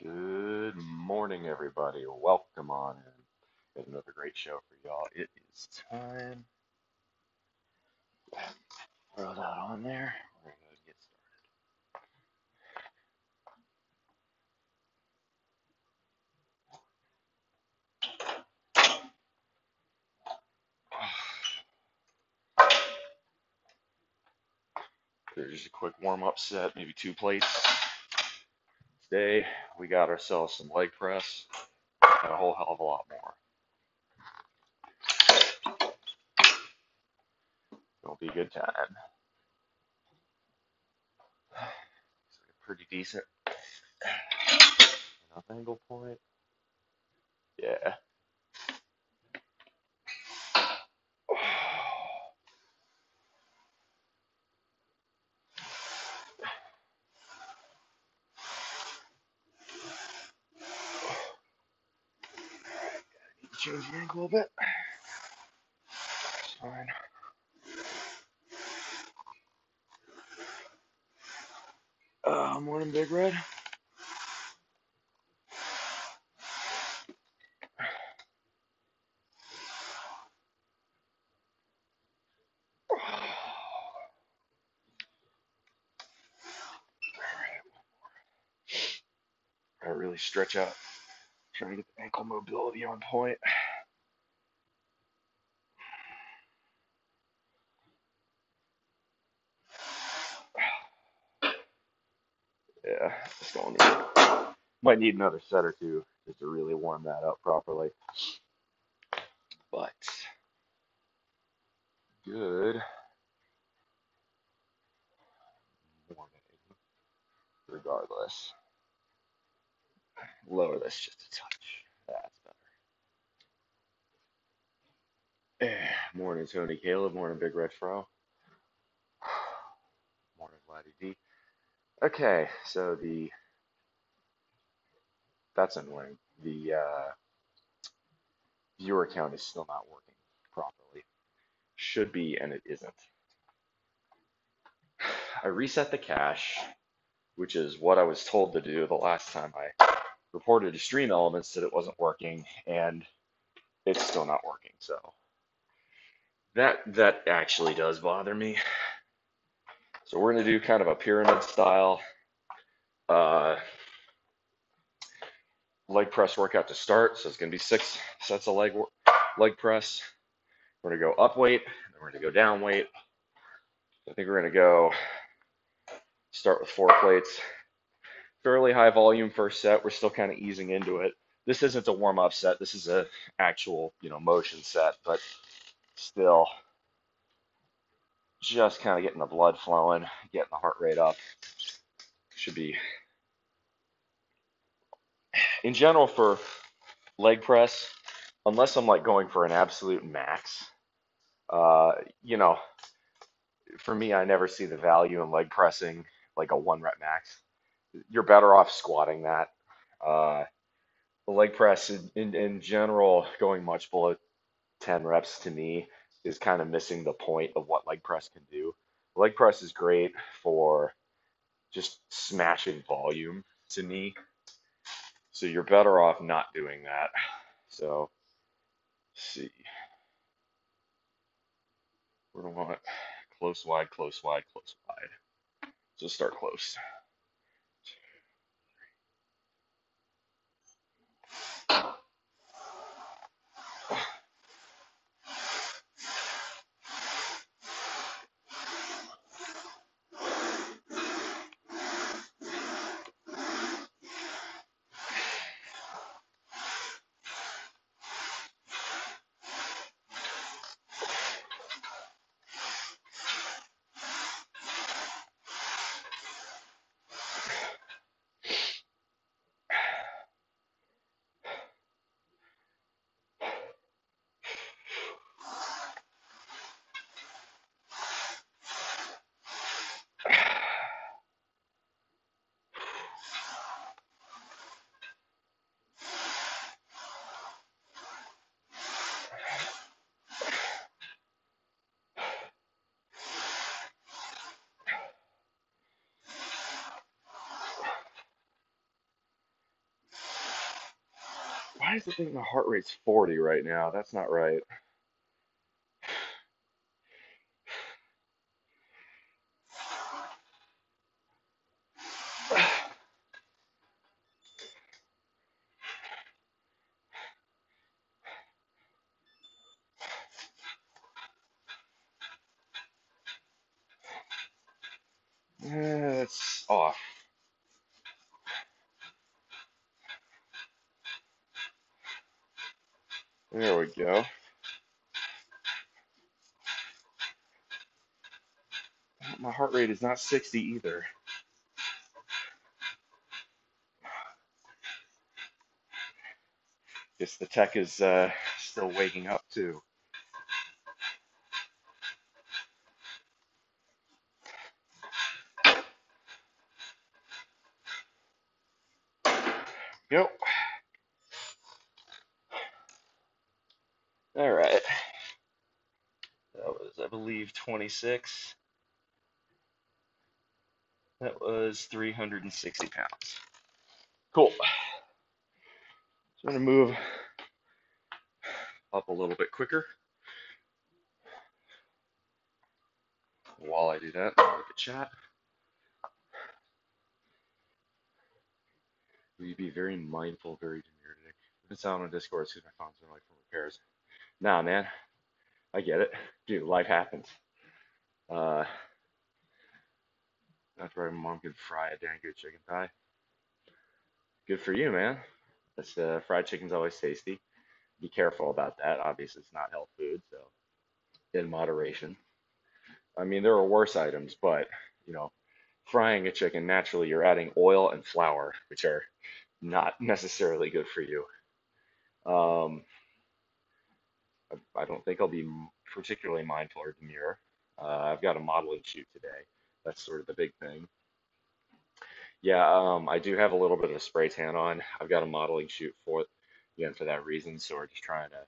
Good morning, everybody. Welcome on in. We have another great show for y'all. It is time. Throw that on there. We're going to get started. There's just a quick warm-up set, maybe 2 plates. Today, we got ourselves some leg press and a whole hell of a lot more. It'll be a good time. It's a pretty decent enough angle point. Yeah. Change the angle a bit. It's fine. Morning, Big Red. I really stretch out, trying to get the ankle mobility on point. Yeah, might need another set or two just to really warm that up properly. But good morning, regardless. Lower this just a touch. That's better. Morning, Tony Caleb. Morning, Big Red Fro. Morning, Laddie D. Okay, so that's annoying. The viewer count is still not working properly. Should be, and it isn't. I reset the cache, which is what I was told to do the last time I reported to Stream Elements that it wasn't working, and it's still not working. So that actually does bother me. So we're going to do kind of a pyramid style leg press workout to start. So it's going to be 6 sets of leg press. We're going to go up weight, and then we're going to go down weight. I think we're going to go start with 4 plates. Fairly high volume first set. We're still kind of easing into it. This isn't a warm-up set. This is a actual, motion set, but still just kind of getting the blood flowing, getting the heart rate up. Should be, in general, for leg press, unless I'm like going for an absolute max, uh, you know, for me, I never see the value in leg pressing like a 1 rep max. You're better off squatting that. The leg press in general, going much below 10 reps to me is kind of missing the point of what leg press can do. Leg press is great for just smashing volume to me. So you're better off not doing that. So let's see. We're gonna want close, wide, close, wide, close, wide. So start close. Why does it think my heart rate's 40 right now? That's not right. It's off. There we go. My heart rate is not 60 either. Guess the tech is still waking up too. Yep. All right. That was, I believe, 26. That was 360 pounds. Cool. So I'm going to move up a little bit quicker. While I do that, I'll look at chat. Will you be very mindful, very demure today? It's out on Discord as soon as my phone's been like from repairs. Nah, man, I get it. Dude, life happens. That's why my mom could fry a dang good chicken thigh. Good for you, man. That's fried chicken's always tasty. Be careful about that. Obviously, it's not health food, so in moderation. I mean, there are worse items, but you know, frying a chicken naturally, you're adding oil and flour, which are not necessarily good for you. Um, I don't think I'll be particularly mindful or demure. I've got a modeling shoot today. That's sort of the big thing. Yeah, I do have a little bit of a spray tan on. I've got a modeling shoot for, again, for that reason. So we're just trying to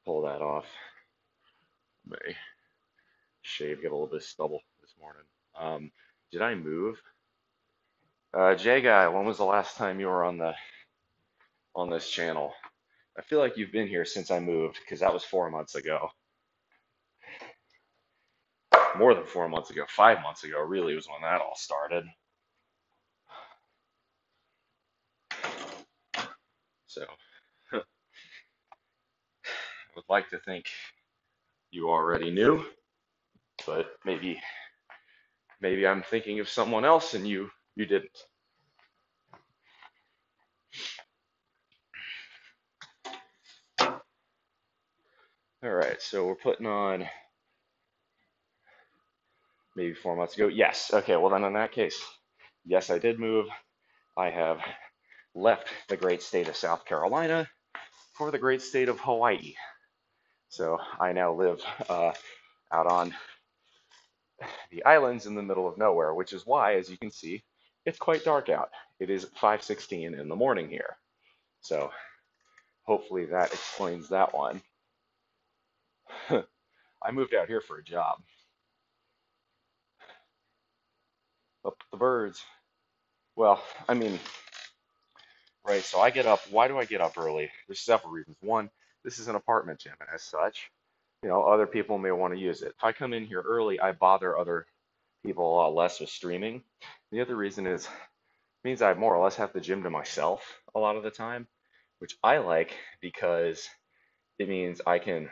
pull that off. May shave, get a little bit of stubble this morning. Did I move? Jay guy, when was the last time you were on this channel? I feel like you've been here since I moved because that was 4 months ago. More than 4 months ago, 5 months ago, really was when that all started. So I would like to think you already knew, but maybe I'm thinking of someone else and you didn't. All right, so we're putting on maybe 4 months ago. Yes. Okay. Well, then in that case, yes, I did move. I have left the great state of South Carolina for the great state of Hawaii. So I now live out on the islands in the middle of nowhere, which is why, as you can see, it's quite dark out. It is 5:16 in the morning here. So hopefully that explains that one. I moved out here for a job. Up the birds. Well, I mean, right, so I get up. Why do I get up early? There's several reasons. One, this is an apartment gym, and as such, other people may want to use it. If I come in here early, I bother other people a lot less with streaming. The other reason is, it means I more or less have the gym to myself a lot of the time, which I like because it means I can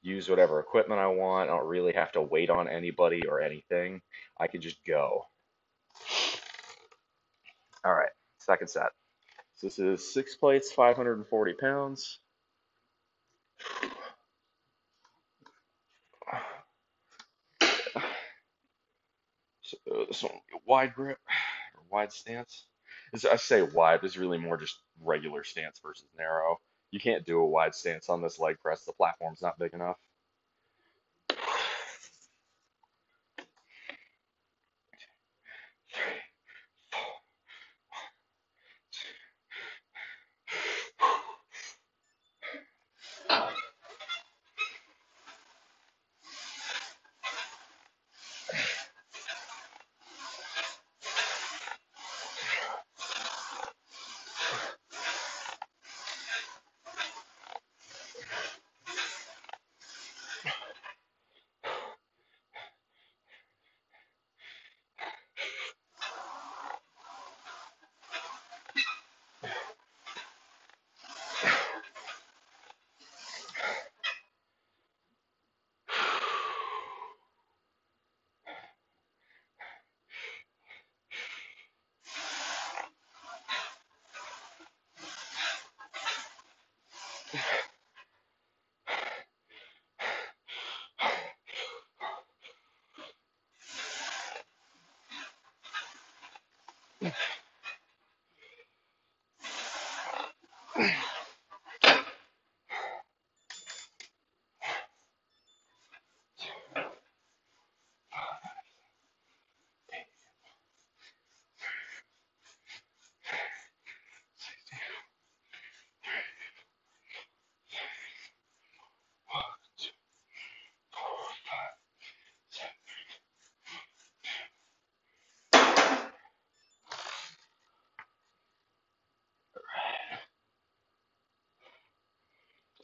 use whatever equipment I want. I don't really have to wait on anybody or anything. I can just go. All right, second set. So this is 6 plates, 540 pounds. So this one, wide grip or wide stance. I say wide, but it's really more just regular stance versus narrow. You can't do a wide stance on this leg press. The platform's not big enough.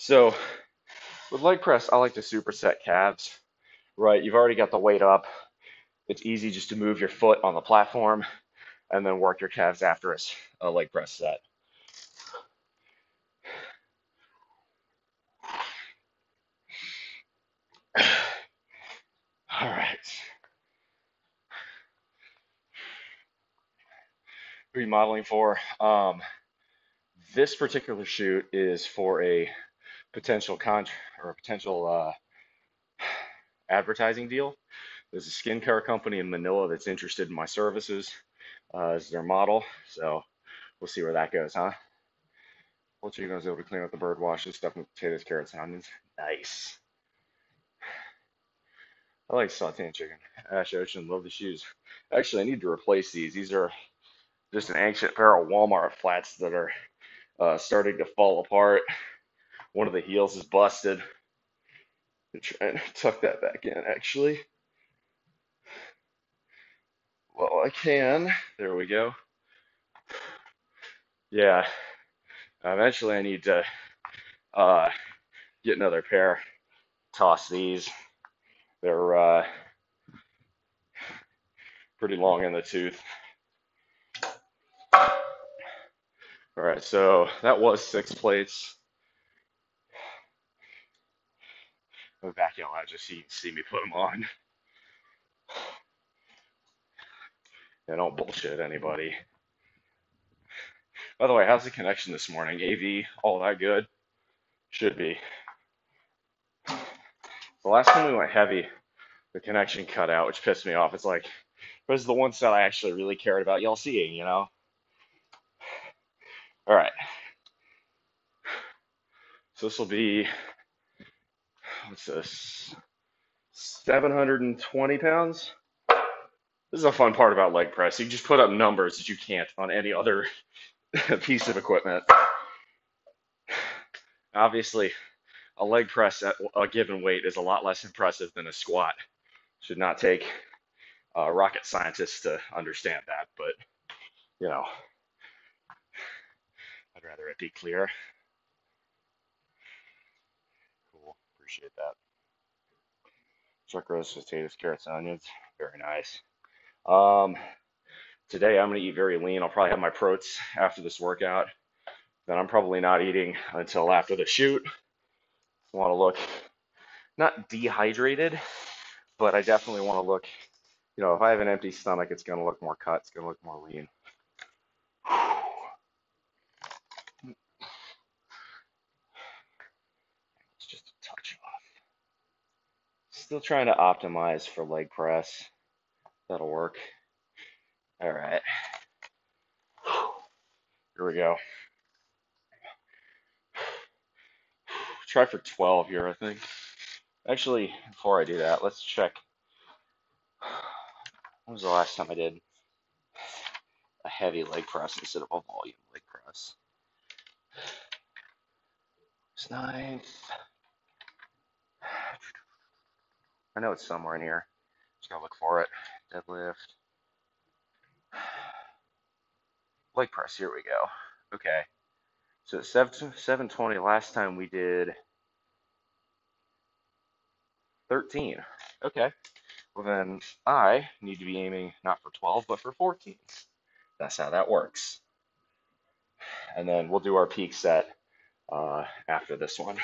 So with leg press, I like to superset calves, right? You've already got the weight up. It's easy just to move your foot on the platform and then work your calves after a leg press set. All right. What are you modeling for? This particular shoot is for a potential advertising deal. There's a skincare company in Manila that's interested in my services as their model. So we'll see where that goes, huh? What you guys able to clean up the bird washes, stuff with potatoes, carrots, and onions. Nice. I like sauteing chicken. Ash Ocean, love the shoes. Actually, I need to replace these. These are just an ancient pair of Walmart flats that are starting to fall apart. One of the heels is busted. I'm trying to tuck that back in, actually. Well, I can. There we go. Yeah. Eventually, I need to uh, get another pair. Toss these. They're pretty long in the tooth. All right, so that was 6 plates. I'll back y'all out just so you can see me put them on. Yeah, don't bullshit anybody. By the way, how's the connection this morning? AV, all that good? Should be. The last time we went heavy, the connection cut out, which pissed me off. It's like, this is the one set I actually really cared about y'all seeing, you know? All right. So this will be, what's this? 720 pounds? This is a fun part about leg press. You just put up numbers that you can't on any other piece of equipment. Obviously, a leg press at a given weight is a lot less impressive than a squat. Should not take rocket scientists to understand that, but you know, I'd rather it be clear. Cool, appreciate that. Chuck roast, potatoes, carrots, and onions. Very nice. Um, Today I'm gonna eat very lean. I'll probably have my protein after this workout. Then I'm probably not eating until after the shoot. I want to look not dehydrated, but I definitely want to look, you know, if I have an empty stomach, it's going to look more cut, it's going to look more lean. It's just a touch off. Still trying to optimize for leg press. That'll work. All right. Here we go. Try for 12 here, I think. Actually, before I do that, let's check. When was the last time I did a heavy leg press instead of a volume leg press? It's 9th. I know it's somewhere in here. Just gotta look for it. Deadlift. Leg press, here we go. Okay. So 720, last time we did 13. Okay. Well, then I need to be aiming not for 12, but for 14. That's how that works. And then we'll do our peak set after this one.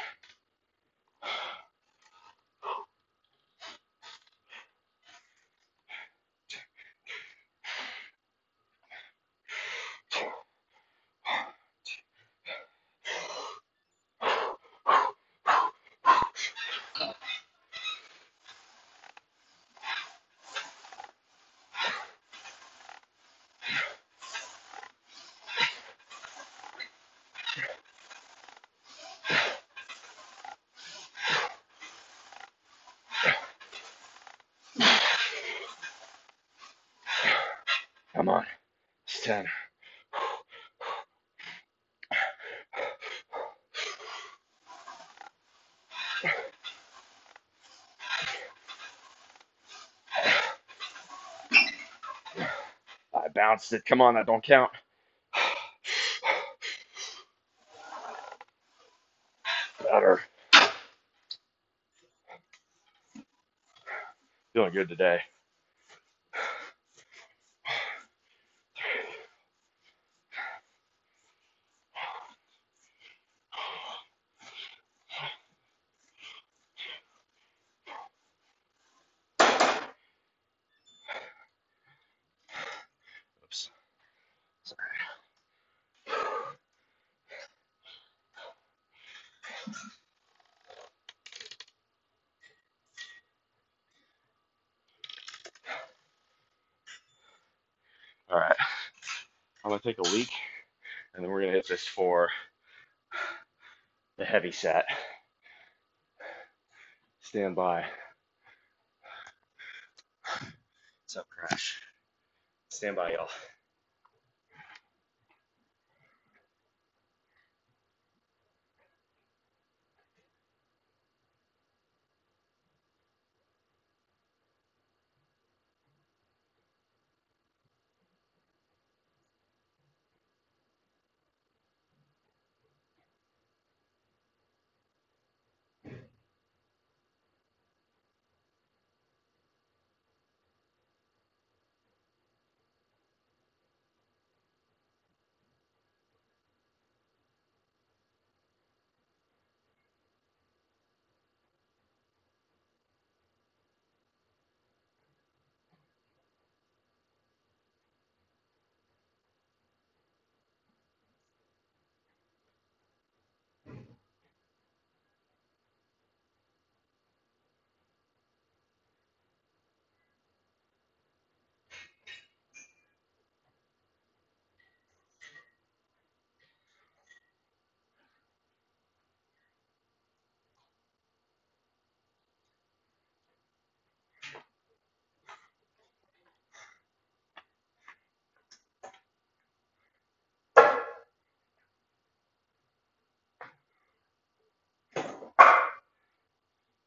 Come on. It's 10. I bounced it. Come on, that don't count. Better. Feeling good today. Oops. Sorry. All right. I'm going to take a leak, and then we're going to hit this for the heavy set. Stand by. What's up, Crash? Stand by, y'all.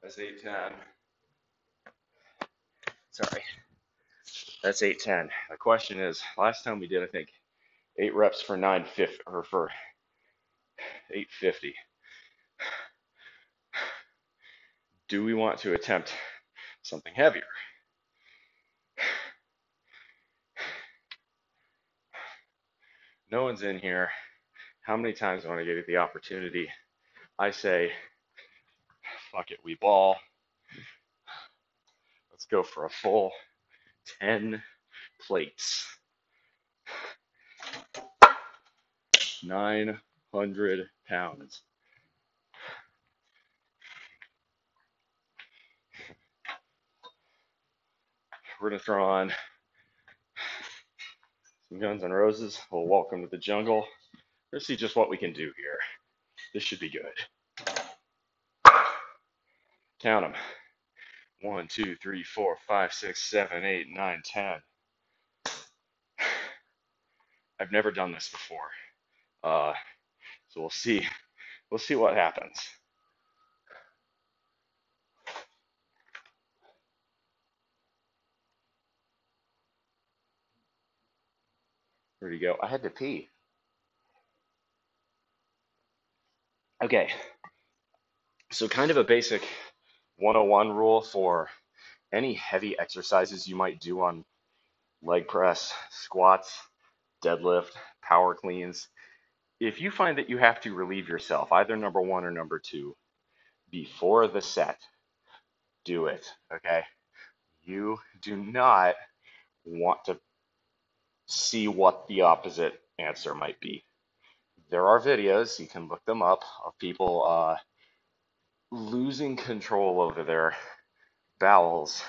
That's 810. Sorry. That's 810. The question is, last time we did, I think, 8 reps for 950 or for 850. Do we want to attempt something heavier? No one's in here. How many times do I want to give you the opportunity? I say, fuck it, we ball. Let's go for a full 10 plates. 900 pounds. We're going to throw on some Guns N' Roses. Well, welcome to the jungle. Let's see just what we can do here. This should be good. Count them. 1, 2, 3, 4, 5, 6, 7, 8, 9, 10. I've never done this before. So we'll see. We'll see what happens. Where'd you go? I had to pee. Okay. So kind of a basic 101 rule for any heavy exercises you might do on leg press, squats, deadlift, power cleans. If you find that you have to relieve yourself, either number 1 or number 2, before the set, do it, okay? You do not want to see what the opposite answer might be. There are videos, you can look them up, of people losing control over their bowels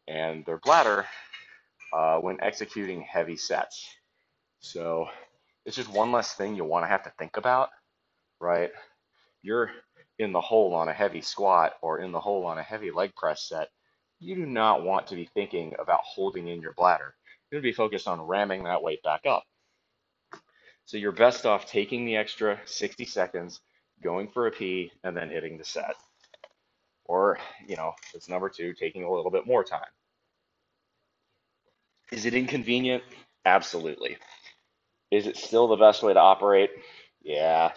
and their bladder when executing heavy sets. So it's just one less thing you want to have to think about, right? You're in the hole on a heavy squat or in the hole on a heavy leg press set. You do not want to be thinking about holding in your bladder. going to be focused on ramming that weight back up. So you're best off taking the extra 60 seconds, going for a pee, and then hitting the set. Or, it's number two, taking a little bit more time. Is it inconvenient? Absolutely. Is it still the best way to operate? Yeah,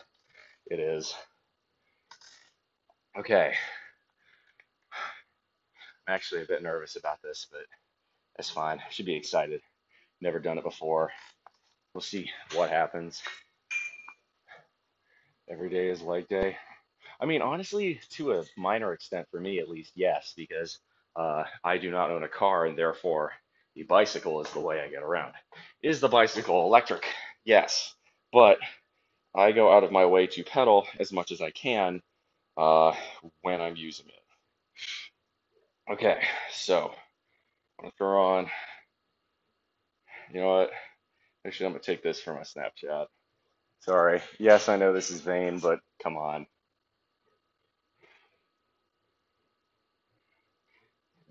it is. Okay. I'm actually a bit nervous about this, but that's fine. I should be excited. Never done it before. We'll see what happens. Every day is leg day. I mean, honestly, to a minor extent, for me at least, yes, because I do not own a car, and therefore the bicycle is the way I get around. Is the bicycle electric? Yes, but I go out of my way to pedal as much as I can uh, when I'm using it. Okay, so I'm gonna throw on. You know what? Actually, I'm gonna take this for my Snapchat. Sorry. Yes, I know this is vain, but come on.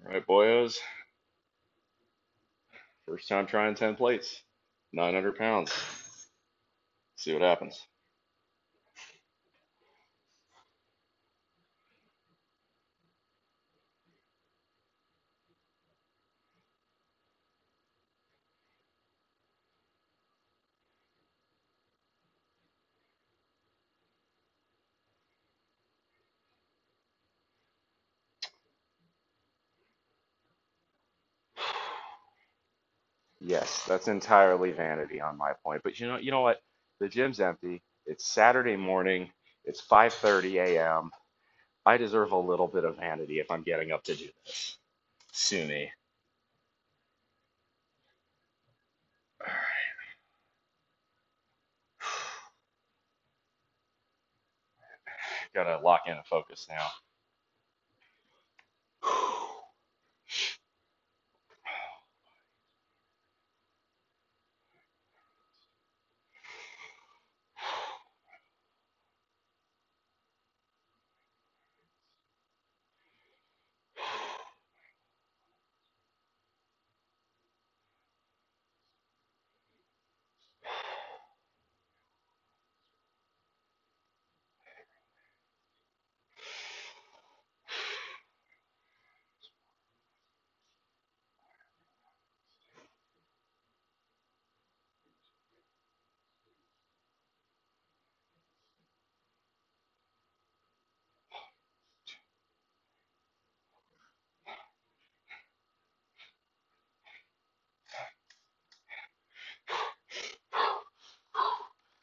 All right, boyos. First time trying 10 plates. 900 pounds. See what happens. Yes, that's entirely vanity on my point. But you know what? The gym's empty. It's Saturday morning. It's 5:30 a.m. I deserve a little bit of vanity if I'm getting up to do this. Sue me. All right. Gotta lock in and focus now.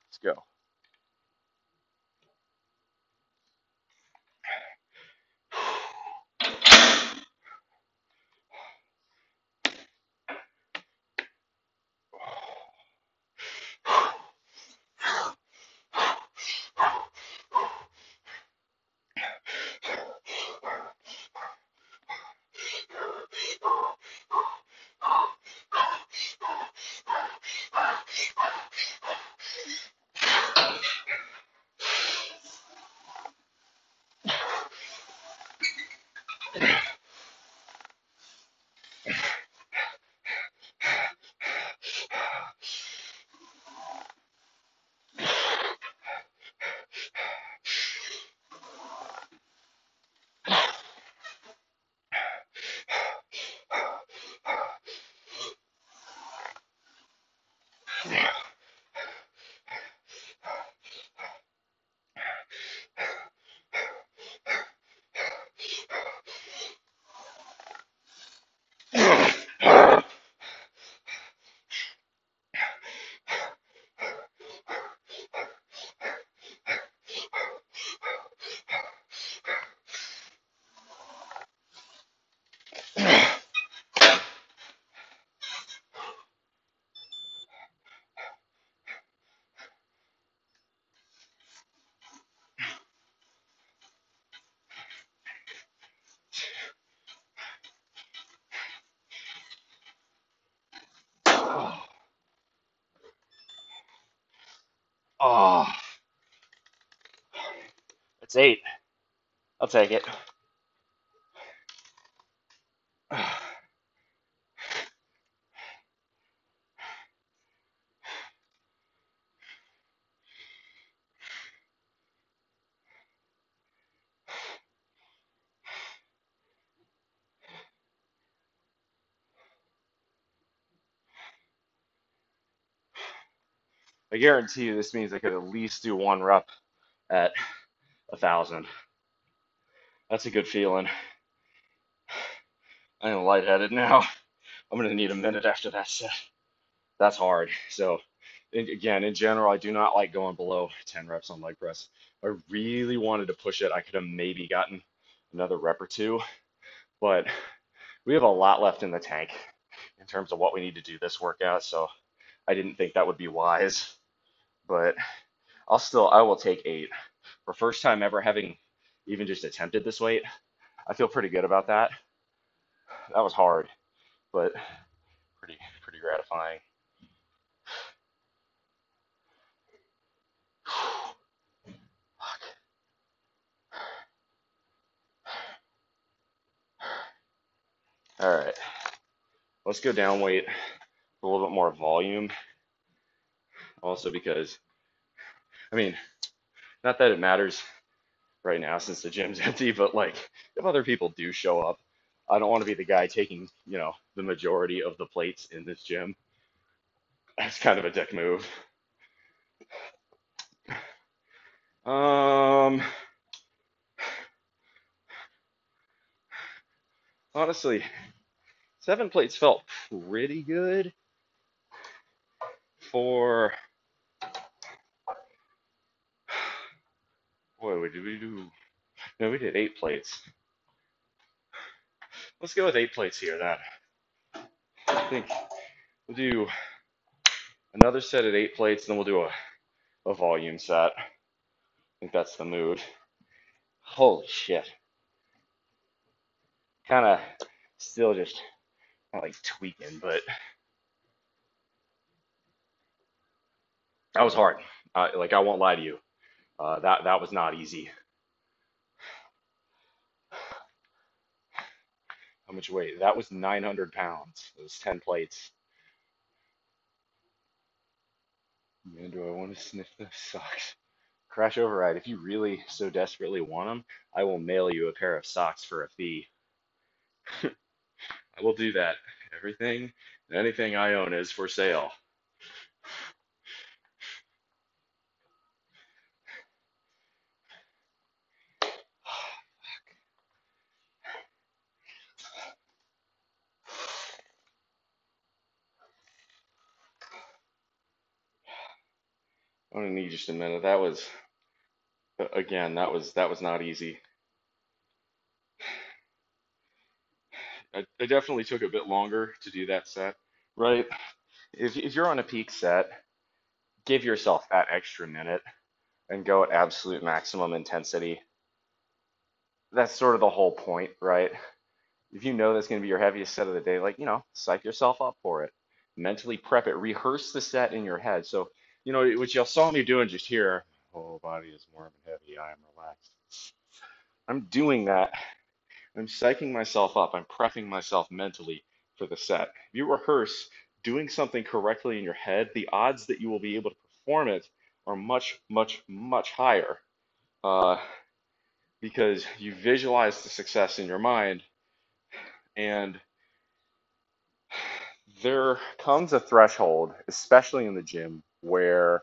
Let's go. Oh, it's 8. I'll take it. I guarantee you this means I could at least do one rep at 1,000. That's a good feeling. I am lightheaded now. I'm gonna need a minute after that set. That's hard. So again, in general, I do not like going below 10 reps on leg press. I really wanted to push it. I could have maybe gotten another rep or two, but we have a lot left in the tank in terms of what we need to do this workout. So I didn't think that would be wise, but I will take 8. For first time ever having even just attempted this weight, I feel pretty good about that. That was hard, but pretty gratifying. All right, let's go down weight, a little bit more volume. Also because, I mean, not that it matters right now since the gym's empty, but like if other people do show up, I don't want to be the guy taking, the majority of the plates in this gym. That's kind of a dick move. Um, Honestly, 7 plates felt pretty good for, boy, what did we do? No, we did 8 plates. Let's go with 8 plates here then. I think we'll do another set at 8 plates, and then we'll do a volume set. I think that's the mood. Holy shit. Kind of still just not like tweaking, but that was hard. Like I won't lie to you, that was not easy. How much weight? That was 900 pounds. It was 10 plates. Man, do I want to sniff those socks? Crash override. If you really so desperately want them, I will mail you a pair of socks for a fee. I will do that. Everything and anything I own is for sale. I'm gonna need just a minute. That was again, that was not easy. I definitely took a bit longer to do that set, right? If you're on a peak set, give yourself that extra minute and go at absolute maximum intensity. That's sort of the whole point, right? If you know that's going to be your heaviest set of the day, like, psych yourself up for it. Mentally prep it. Rehearse the set in your head. So, what y'all saw me doing just here, my whole body is warm and heavy. I am relaxed. I'm doing that. I'm psyching myself up. I'm prepping myself mentally for the set. If you rehearse doing something correctly in your head, the odds that you will be able to perform it are much, much, much higher uh, because you visualize the success in your mind. And there comes a threshold, especially in the gym, where,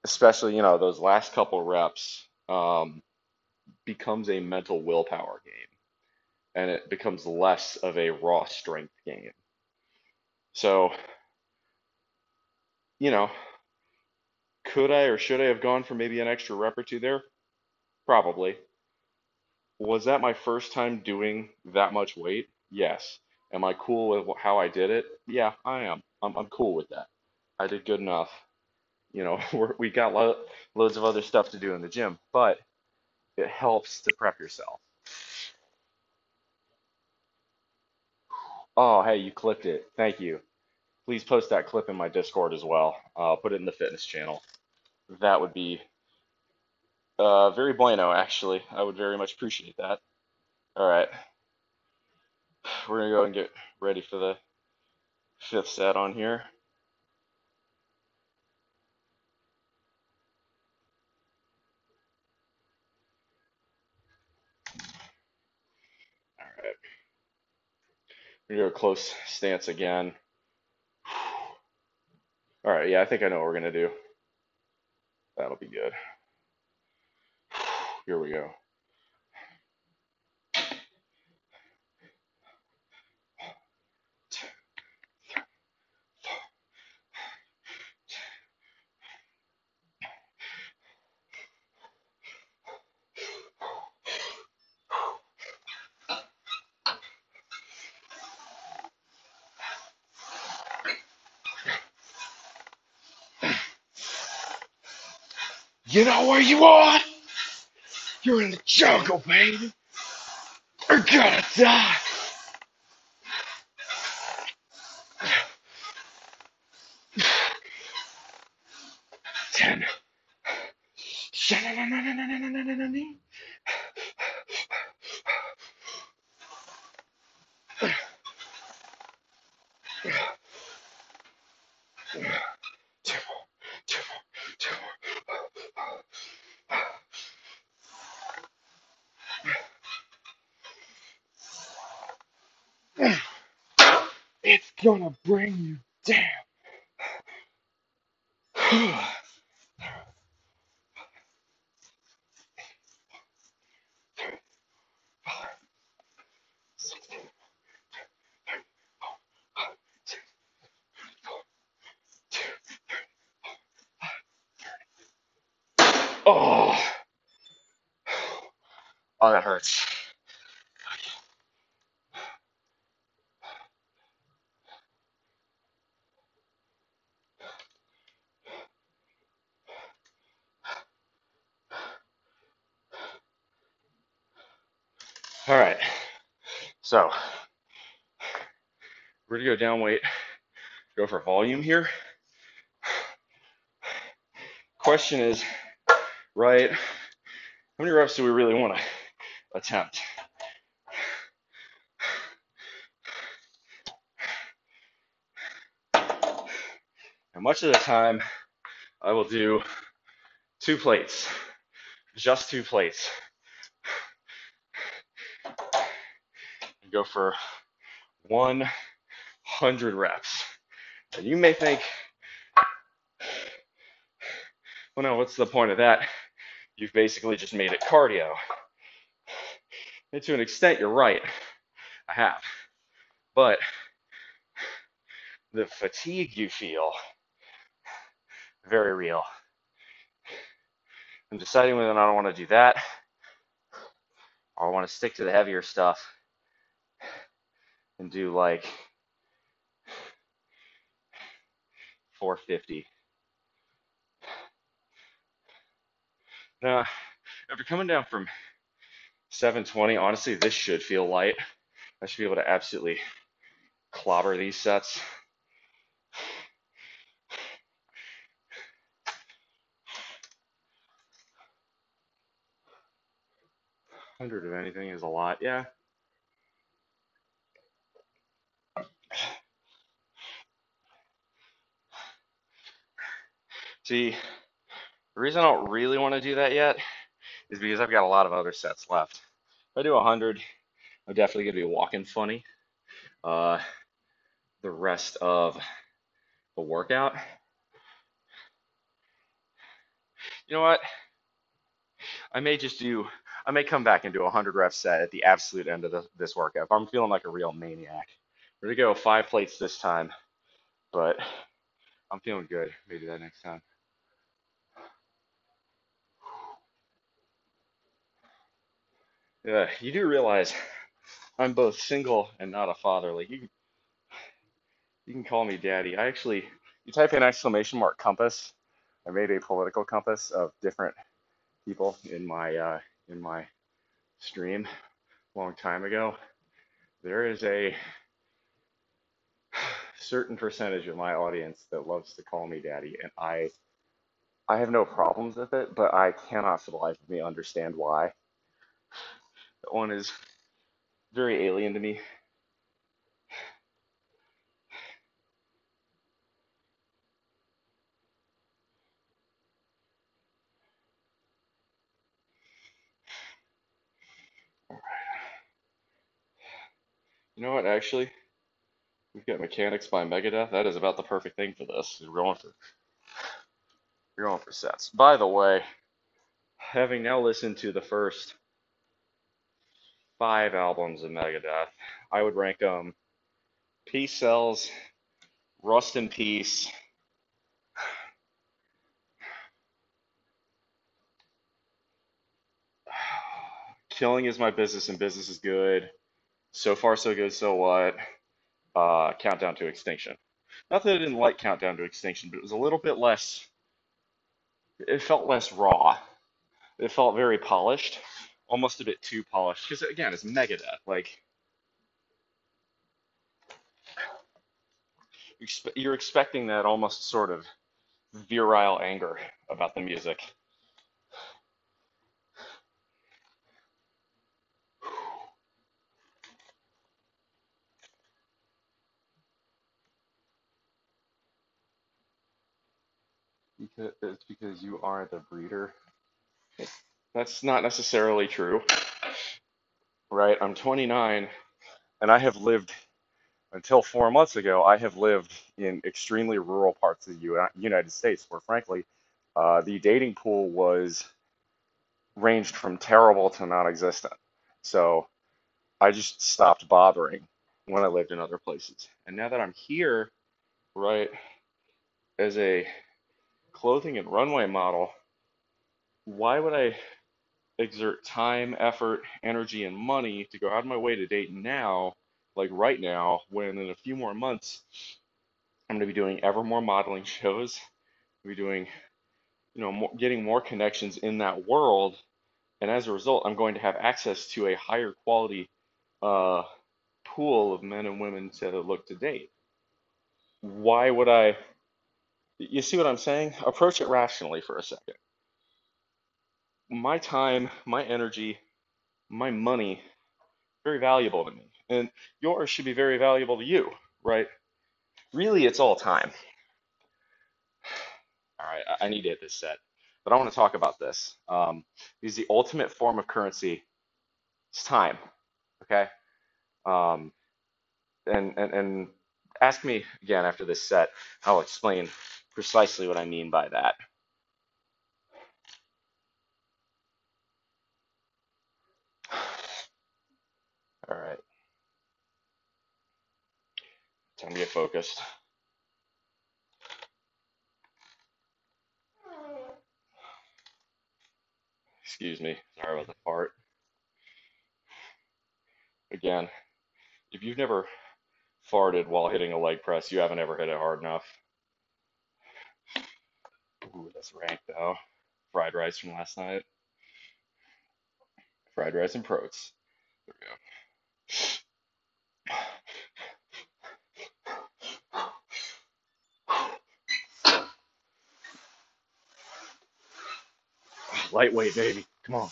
especially, those last couple reps becomes a mental willpower game and it becomes less of a raw strength game. So, you know, could I or should I have gone for maybe an extra rep or two there? Probably. Was that my first time doing that much weight? Yes. Am I cool with how I did it? Yeah, I am. I'm cool with that. I did good enough. We got loads of other stuff to do in the gym, but it helps to prep yourself. Oh, hey, you clipped it. Thank you. Please post that clip in my Discord as well. I'll put it in the fitness channel. That would be very bueno, actually. I would very much appreciate that. All right, we're gonna go and get ready for the 5th set on here. All right, we're gonna go close stance again. All right, yeah, I think I know what we're gonna do. That'll be good. Here we go. You know where you are? You're in the jungle, baby. You're gonna die. 10. It's gonna bring you down. Oh, oh, that hurts. All right, so we're gonna go down weight, go for volume here. Question is, right, how many reps do we really want to attempt? And much of the time, I will do 2 plates, just 2 plates. And go for 100 reps. And you may think, well, no, what's the point of that? You've basically just made it cardio. And to an extent, you're right. I have. But the fatigue you feel, very real. I'm deciding whether or not I want to do that, or I want to stick to the heavier stuff and do like 450. Now, after coming down from 720, honestly, this should feel light. I should be able to absolutely clobber these sets. Hundred of anything is a lot, yeah. See, the reason I don't really want to do that yet is because I've got a lot of other sets left. If I do 100, I'm definitely going to be walking funny the rest of the workout. You know what? I may come back and do a 100 rep set at the absolute end of this workout if I'm feeling like a real maniac. We're going to go 5 plates this time, but I'm feeling good. Maybe that next time. Yeah, you do realize I'm both single and not a father. Like you can call me daddy. You type in !compass. I made a political compass of different people in my stream a long time ago. There is a certain percentage of my audience that loves to call me daddy, and I have no problems with it, but I cannot for the life of me understand why. That one is very alien to me. You know what, actually? We've got Mechanics by Megadeth. That is about the perfect thing for this. We're You're going for sets. By the way, having now listened to the first 5 albums of Megadeth, I would rank them Peace Sells, Rust in Peace, Killing Is My Business and Business Is Good, So Far So Good So What, Countdown to Extinction. Not that I didn't like Countdown to Extinction, but it was a little bit less, it felt less raw. It felt very polished, almost a bit too polished. Because again, it's Megadeth. Like, you're expecting that almost sort of virile anger about the music. It's because you aren't a breeder. That's not necessarily true, right? I'm 29, and I have lived, until 4 months ago, I have lived in extremely rural parts of the United States where, frankly, the dating pool ranged from terrible to non-existent. So I just stopped bothering when I lived in other places. And now that I'm here, right, as a clothing and runway model, why would I exert time, effort, energy, and money to go out of my way to date now, like right now, when in a few more months I'm going to be doing ever more modeling shows, I'll be doing, getting more connections in that world, and as a result, I'm going to have access to a higher quality uh, pool of men and women to look to date. Why would I? You see what I'm saying? Approach it rationally for a second. My time, my energy, my money, very valuable to me. And yours should be very valuable to you, right? Really, it's all time. All right, I need to hit this set. But I want to talk about this. Because the ultimate form of currency is time, okay? Um, and ask me again after this set. I'll explain precisely what I mean by that. All right, time to get focused. Excuse me, sorry about the fart. Again, if you've never farted while hitting a leg press, you haven't ever hit it hard enough. Ooh, that's rank though. Fried rice from last night. Fried rice and protes. There we go. Lightweight, baby. Come on.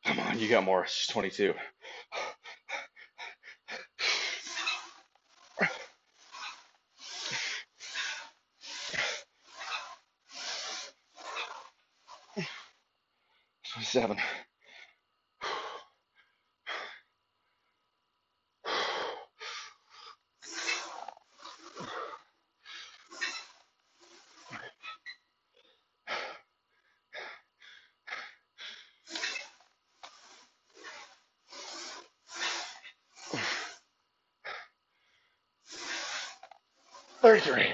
Come on, you got more. It's just 22. 27. 33.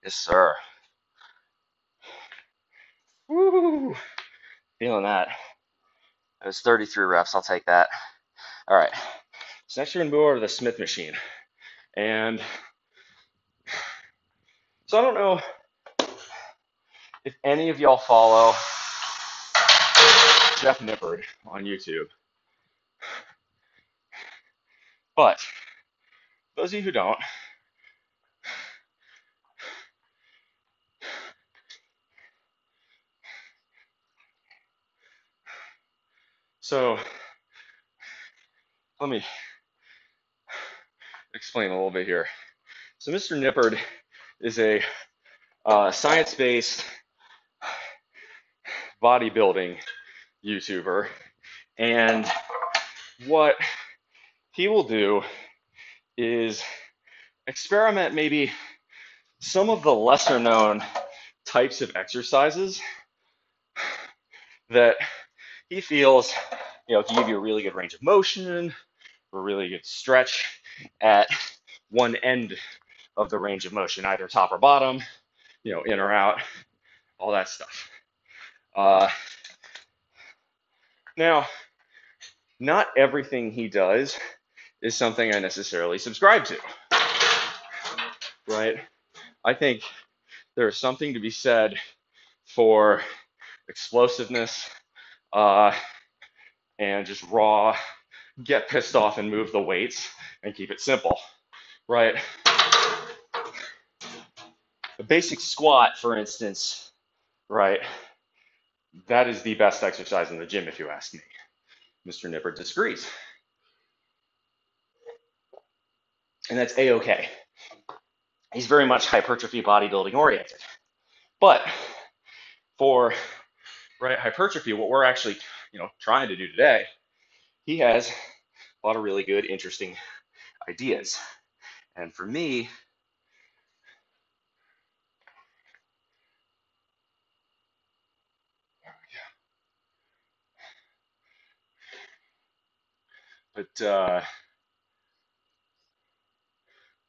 Yes, sir. Woo! Feeling that. It was 33 reps. I'll take that. All right. So next we're gonna move over to the Smith machine, and so I don't know if any of y'all follow Jeff Nippard on YouTube, but those of you who don't, so let me explain a little bit here. So Mr. Nippard is a science-based bodybuilding YouTuber, and what he will do is experiment maybe some of the lesser known types of exercises that he feels, can give you a really good range of motion, a really good stretch at one end of the range of motion, either top or bottom, in or out, all that stuff. Now, not everything he does is something I necessarily subscribe to, right? I think there's something to be said for explosiveness and just raw, get pissed off and move the weights and keep it simple, right? A basic squat, for instance, right? That is the best exercise in the gym, if you ask me. Mr. Nippard disagrees. And that's A-okay. He's very much hypertrophy bodybuilding oriented. But for hypertrophy, what we're actually trying to do today, he has a lot of really good, interesting ideas. And for me,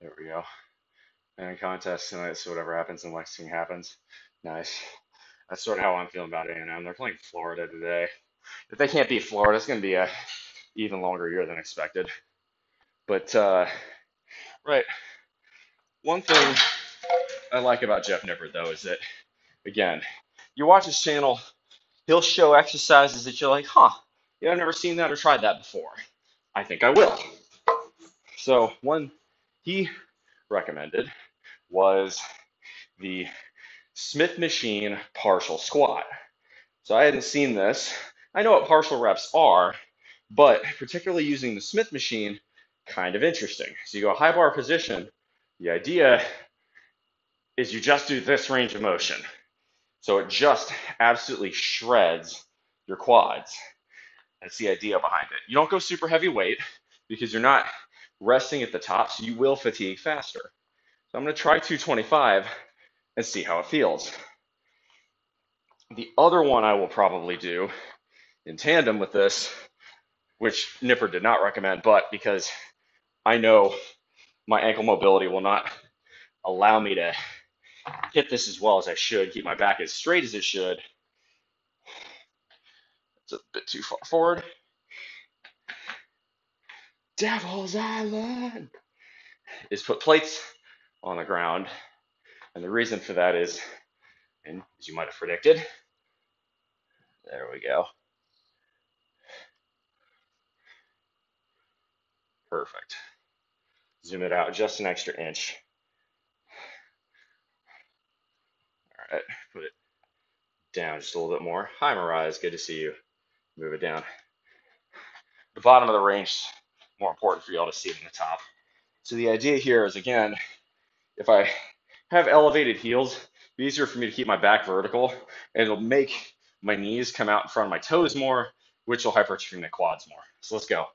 there we go. And contest tonight, so whatever happens in Lexington happens. Nice. That's sort of how I'm feeling about A&M. They're playing Florida today. If they can't beat Florida, it's going to be a even longer year than expected. But right, one thing I like about Jeff Nippard though is that, again, you watch his channel, he'll show exercises that you're like, huh, I've never seen that or tried that before. I think I will. So one he recommended was the Smith machine partial squat. So I hadn't seen this. I know what partial reps are, but particularly using the Smith machine, kind of interesting. So you go high bar position. The idea is you just do this range of motion. So it just absolutely shreds your quads. That's the idea behind it. You don't go super heavy weight because you're not resting at the top, so you will fatigue faster. So I'm going to try 225 and see how it feels. The other one I will probably do in tandem with this, which Nippard did not recommend, but because I know my ankle mobility will not allow me to hit this as well as I should, keep my back as straight as it should. It's a bit too far forward. Devil's Island is put plates on the ground. And the reason for that is, and as you might have predicted, there we go. Perfect. Zoom it out just an extra inch. All right, put it down just a little bit more. Hi, Mariah, good to see you. Move it down. The bottom of the range is more important for y'all to see than the top. So the idea here is, again, if I have elevated heels, it'll be easier for me to keep my back vertical, and it'll make my knees come out in front of my toes more, which will hypertrophy my quads more. So let's go.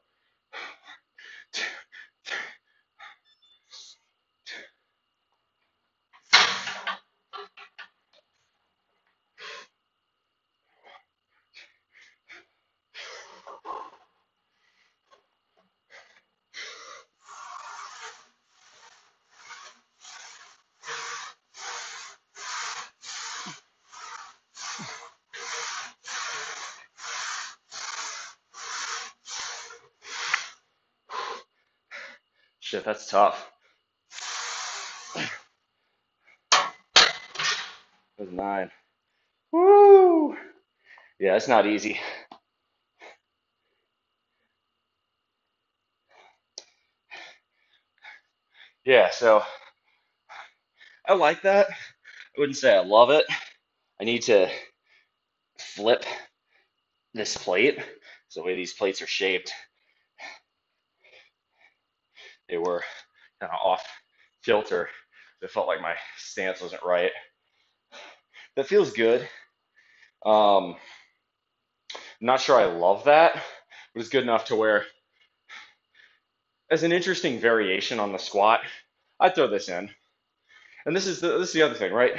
Shit, that's tough. That was 9. Woo! Yeah, it's not easy. Yeah, so I like that. I wouldn't say I love it. I need to flip this plate. So the way these plates are shaped, they were kind of off kilter. It felt like my stance wasn't right. That feels good. I'm not sure I love that, but it's good enough to where, as an interesting variation on the squat, I'd throw this in. And this is the other thing, right?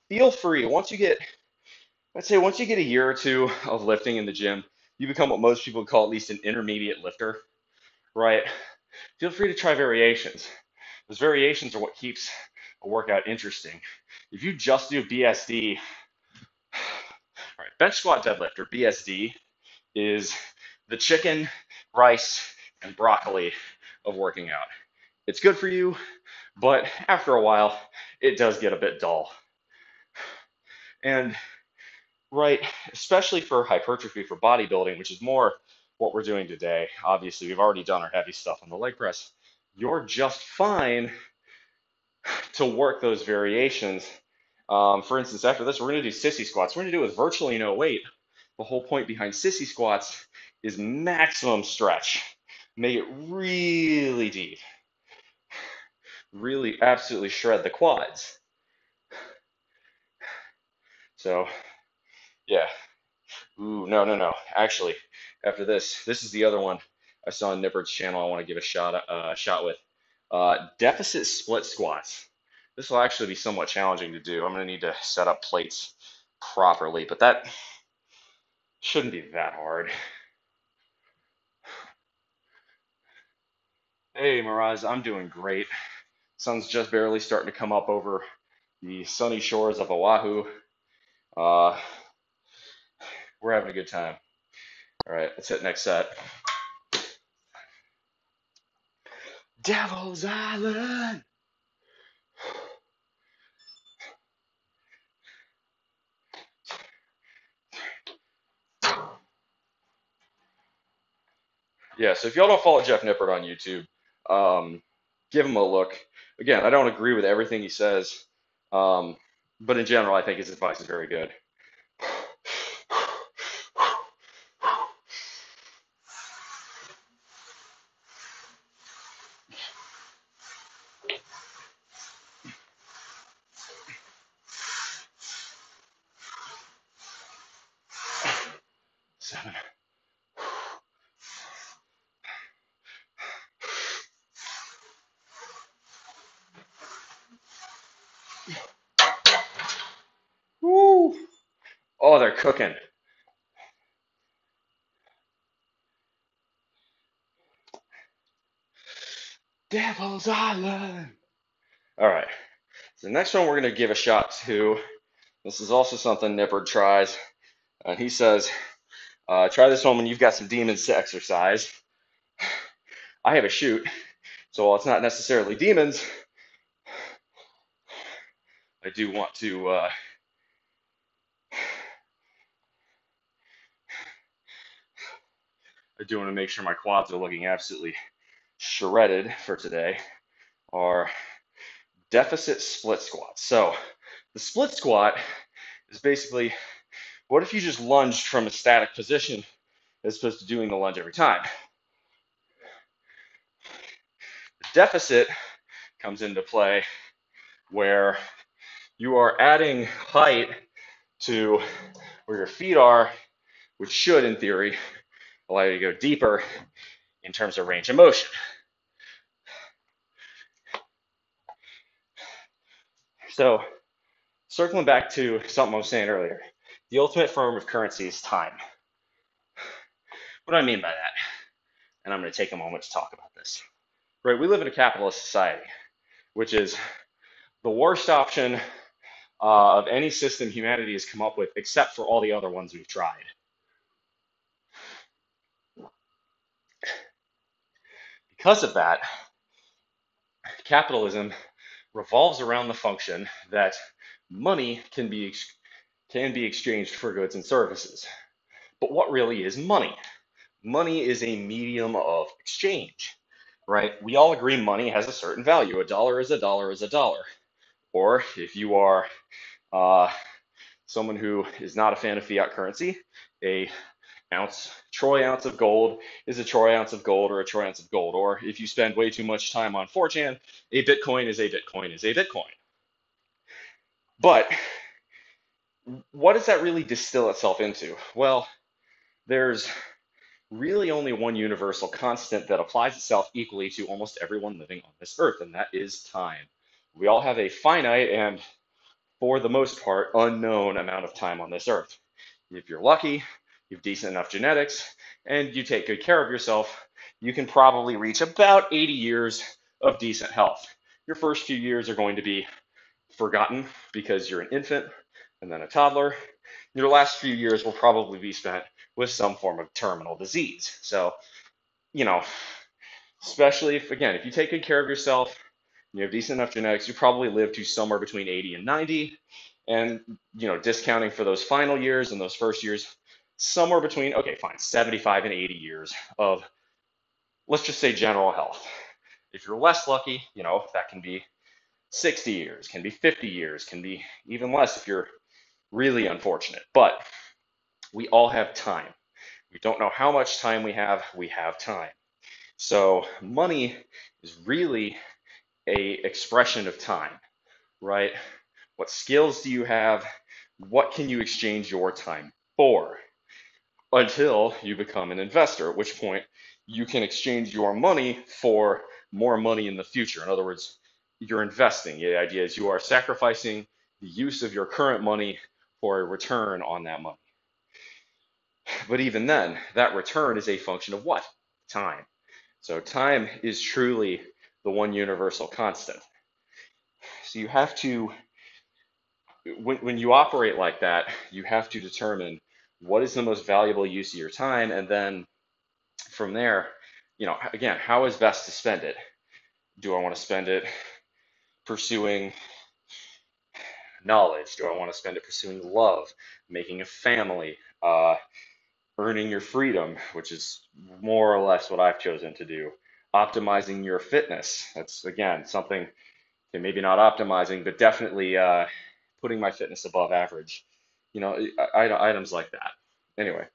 Feel free. Let's say once you get a year or two of lifting in the gym, you become what most people call at least an intermediate lifter, right? Feel free to try variations. Those variations are what keeps a workout interesting. If you just do BSD, all right, bench squat deadlift or BSD is the chicken, rice, and broccoli of working out. It's good for you, but after a while, it does get a bit dull. And right, especially for hypertrophy, for bodybuilding, which is more what we're doing today. Obviously, we've already done our heavy stuff on the leg press. You're just fine to work those variations. For instance, after this, we're going to do sissy squats. We're going to do it with virtually no weight. The whole point behind sissy squats is maximum stretch. Make it really deep. Really absolutely shred the quads. So, yeah. Ooh, no. Actually, after this is the other one I saw on Nippard's channel I want to give a shot with. Deficit split squats. This will actually be somewhat challenging to do. I'm going to need to set up plates properly, but that shouldn't be that hard. Hey, Miraz, I'm doing great. Sun's just barely starting to come up over the sunny shores of Oahu. We're having a good time. All right, let's hit next set. Devil's Island. Yeah, so if y'all don't follow Jeff Nippard on YouTube, give him a look. Again, I don't agree with everything he says, but in general, I think his advice is very good. Seven. Woo! Oh, they're cooking. Devil's Island. All right. So the next one we're going to give a shot to. This is also something Nippard tries. And he says, try this one when you've got some demons to exercise. I have a shoot. So while it's not necessarily demons, I do want to make sure my quads are looking absolutely shredded for today, are deficit split squats. So the split squat is basically, what if you just lunged from a static position as opposed to doing the lunge every time? The deficit comes into play where you are adding height to where your feet are, which should, in theory, allow you to go deeper in terms of range of motion. So, circling back to something I was saying earlier, the ultimate form of currency is time. What do I mean by that? And I'm going to take a moment to talk about this. Right, we live in a capitalist society, which is the worst option of any system humanity has come up with, except for all the other ones we've tried. Because of that, capitalism revolves around the function that money can be exchanged for goods and services. But what really is money? Money is a medium of exchange, right? We all agree money has a certain value. A dollar is a dollar is a dollar. Or if you are uh, someone who is not a fan of fiat currency, a troy ounce of gold is a troy ounce of gold or a troy ounce of gold. Or if you spend way too much time on 4chan, a Bitcoin is a Bitcoin is a Bitcoin. But what does that really distill itself into? Well, there's really only one universal constant that applies itself equally to almost everyone living on this earth, and that is time. We all have a finite and, for the most part, unknown amount of time on this earth. If you're lucky, you have decent enough genetics, and you take good care of yourself, you can probably reach about 80 years of decent health. Your first few years are going to be forgotten because you're an infant and then a toddler. Your last few years will probably be spent with some form of terminal disease. So, you know, especially if you take good care of yourself, you have decent enough genetics, you probably live to somewhere between 80 and 90. And, discounting for those final years and those first years, somewhere between, okay, fine, 75 and 80 years of, let's just say, general health. If you're less lucky, that can be 60 years, can be 50 years, can be even less if you're really unfortunate. But we all have time. We don't know how much time we have time. So money is really a expression of time, right? What skills do you have? What can you exchange your time for? Until you become an investor, at which point you can exchange your money for more money in the future. In other words, you're investing. The idea is you are sacrificing the use of your current money for a return on that money. But even then, that return is a function of what? Time. So time is truly the one universal constant. So you have to, when you operate like that, you have to determine what is the most valuable use of your time, and then from there, again, how is best to spend it? Do I want to spend it pursuing knowledge? Do I want to spend it pursuing love, making a family, earning your freedom, which is more or less what I've chosen to do, optimizing your fitness? That's, again, something, okay, maybe not optimizing, but definitely putting my fitness above average. Items like that. Anyway,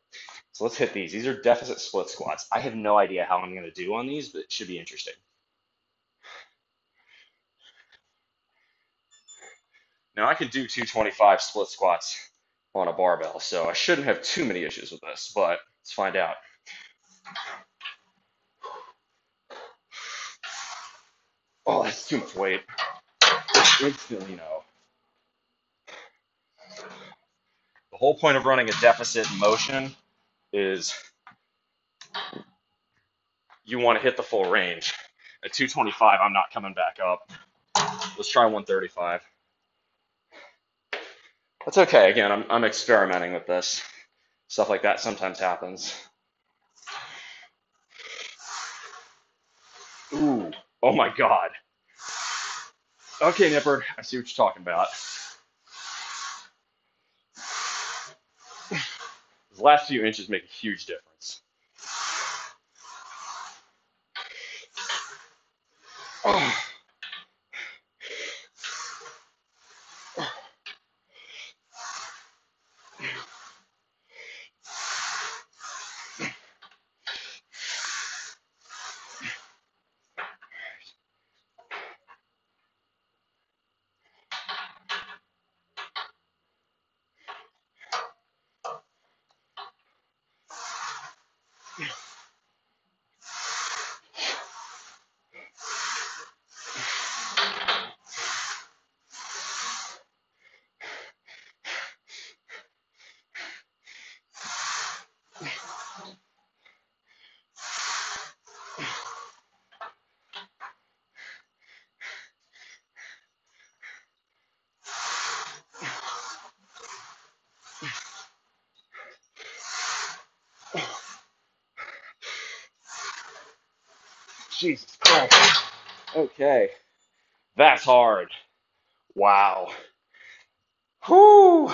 so let's hit these. These are deficit split squats. I have no idea how I'm going to do on these, but it should be interesting. Now I can do 225 split squats on a barbell, so I shouldn't have too many issues with this, but let's find out. Oh, that's too much weight. Instantly, the whole point of running a deficit motion is you want to hit the full range. At 225, I'm not coming back up. Let's try 135. That's okay. Again, I'm experimenting with this. Stuff like that sometimes happens. Ooh, oh my God. Okay, Nipper, I see what you're talking about. The last few inches make a huge difference. Oh. Jesus Christ. Okay. That's hard. Wow. Whew.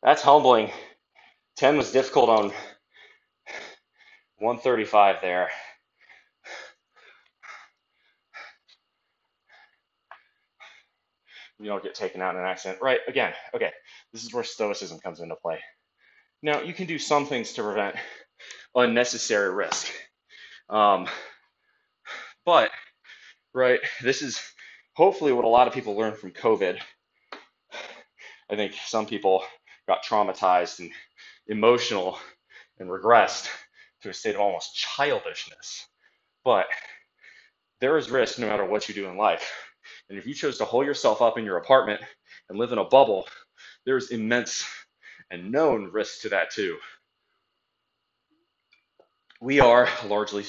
That's humbling. 10 was difficult on 135 there. You don't get taken out in an accident. Right, again, okay. This is where stoicism comes into play. Now, you can do some things to prevent unnecessary risk. Um, but, right, this is hopefully what a lot of people learned from COVID. I think some people got traumatized and emotional and regressed to a state of almost childishness. But there is risk no matter what you do in life. And if you chose to hole yourself up in your apartment and live in a bubble, there's immense and known risk to that too. We are largely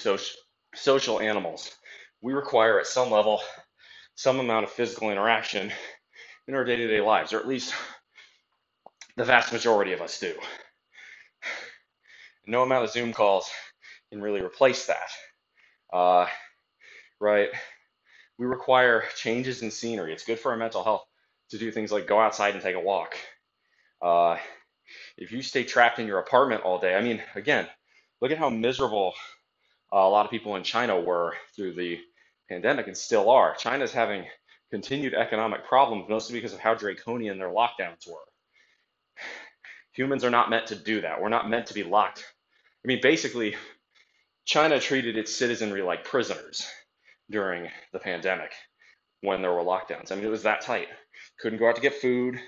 social animals. We require at some level some amount of physical interaction in our day-to-day lives, or at least the vast majority of us do. No amount of Zoom calls can really replace that. Right? We require changes in scenery. It's good for our mental health to do things like go outside and take a walk. Uh, if you stay trapped in your apartment all day, I mean, again, look at how miserable a lot of people in China were through the pandemic and still are. China's having continued economic problems, mostly because of how draconian their lockdowns were. Humans are not meant to do that. We're not meant to be locked. I mean, basically, China treated its citizenry like prisoners during the pandemic when there were lockdowns. I mean, it was that tight. Couldn't go out to get food.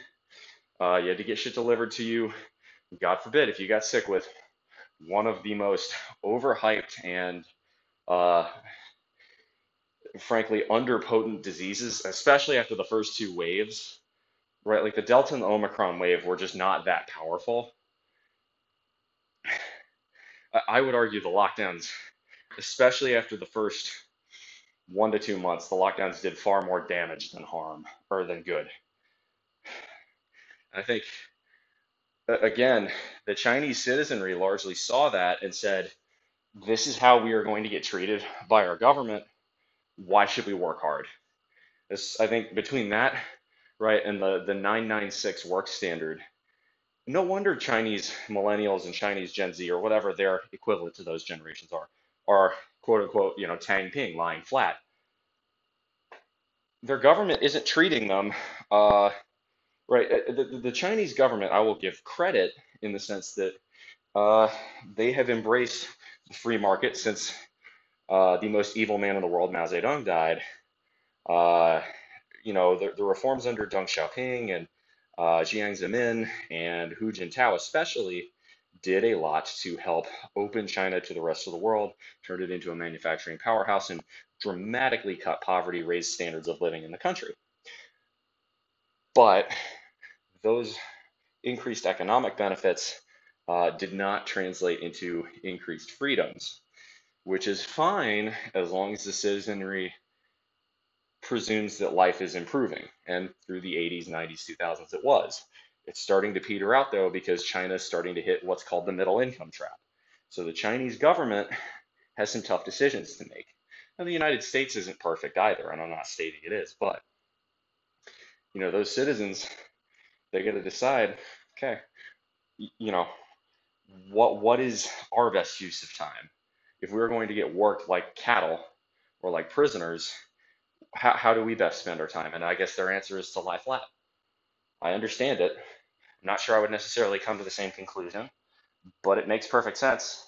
You had to get shit delivered to you. God forbid if you got sick with one of the most overhyped and frankly underpotent diseases, especially after the first two waves, right? Like the Delta and the Omicron wave were just not that powerful. I would argue the lockdowns, especially after the first 1 to 2 months, the lockdowns did far more damage than harm or than good. I think, again, the Chinese citizenry largely saw that and said, this is how we are going to get treated by our government. Why should we work hard? I think between that, right, and the 996 work standard, no wonder Chinese millennials and Chinese Gen Z or whatever their equivalent to those generations are quote unquote, Tang Ping, lying flat. Their government isn't treating them right. The Chinese government, I will give credit in the sense that they have embraced the free market since the most evil man in the world, Mao Zedong, died. Uh, the reforms under Deng Xiaoping and Jiang Zemin and Hu Jintao especially did a lot to help open China to the rest of the world, turn it into a manufacturing powerhouse, and dramatically cut poverty, raise standards of living in the country. But those increased economic benefits did not translate into increased freedoms, which is fine as long as the citizenry presumes that life is improving. And through the 80s, 90s, 2000s, it was. It's starting to peter out though because China's starting to hit what's called the middle income trap. So the Chinese government has some tough decisions to make. Now, the United States isn't perfect either, and I'm not stating it is, but those citizens, they got to decide, okay, you know, what is our best use of time? If we're going to get worked like cattle or like prisoners, how do we best spend our time? And I guess their answer is to lie flat. I understand it. I'm not sure I would necessarily come to the same conclusion, but it makes perfect sense.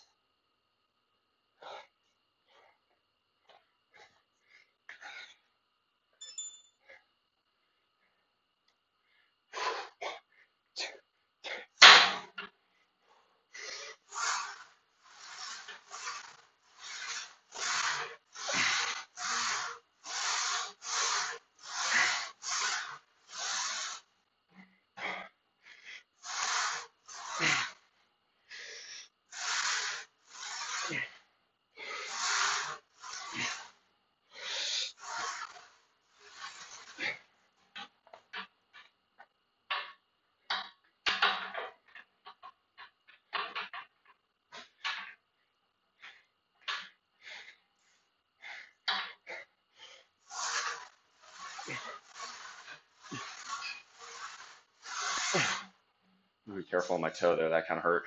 Be careful on my toe there, that kind of hurt.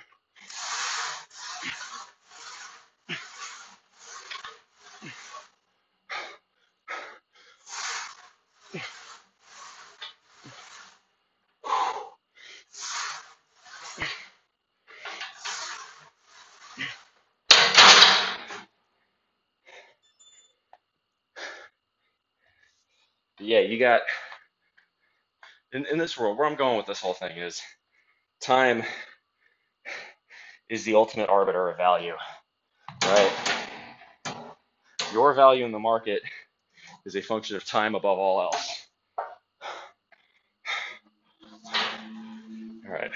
But yeah, you got, in this world, where I'm going with this whole thing is time is the ultimate arbiter of value, right? Your value in the market is a function of time above all else. All right.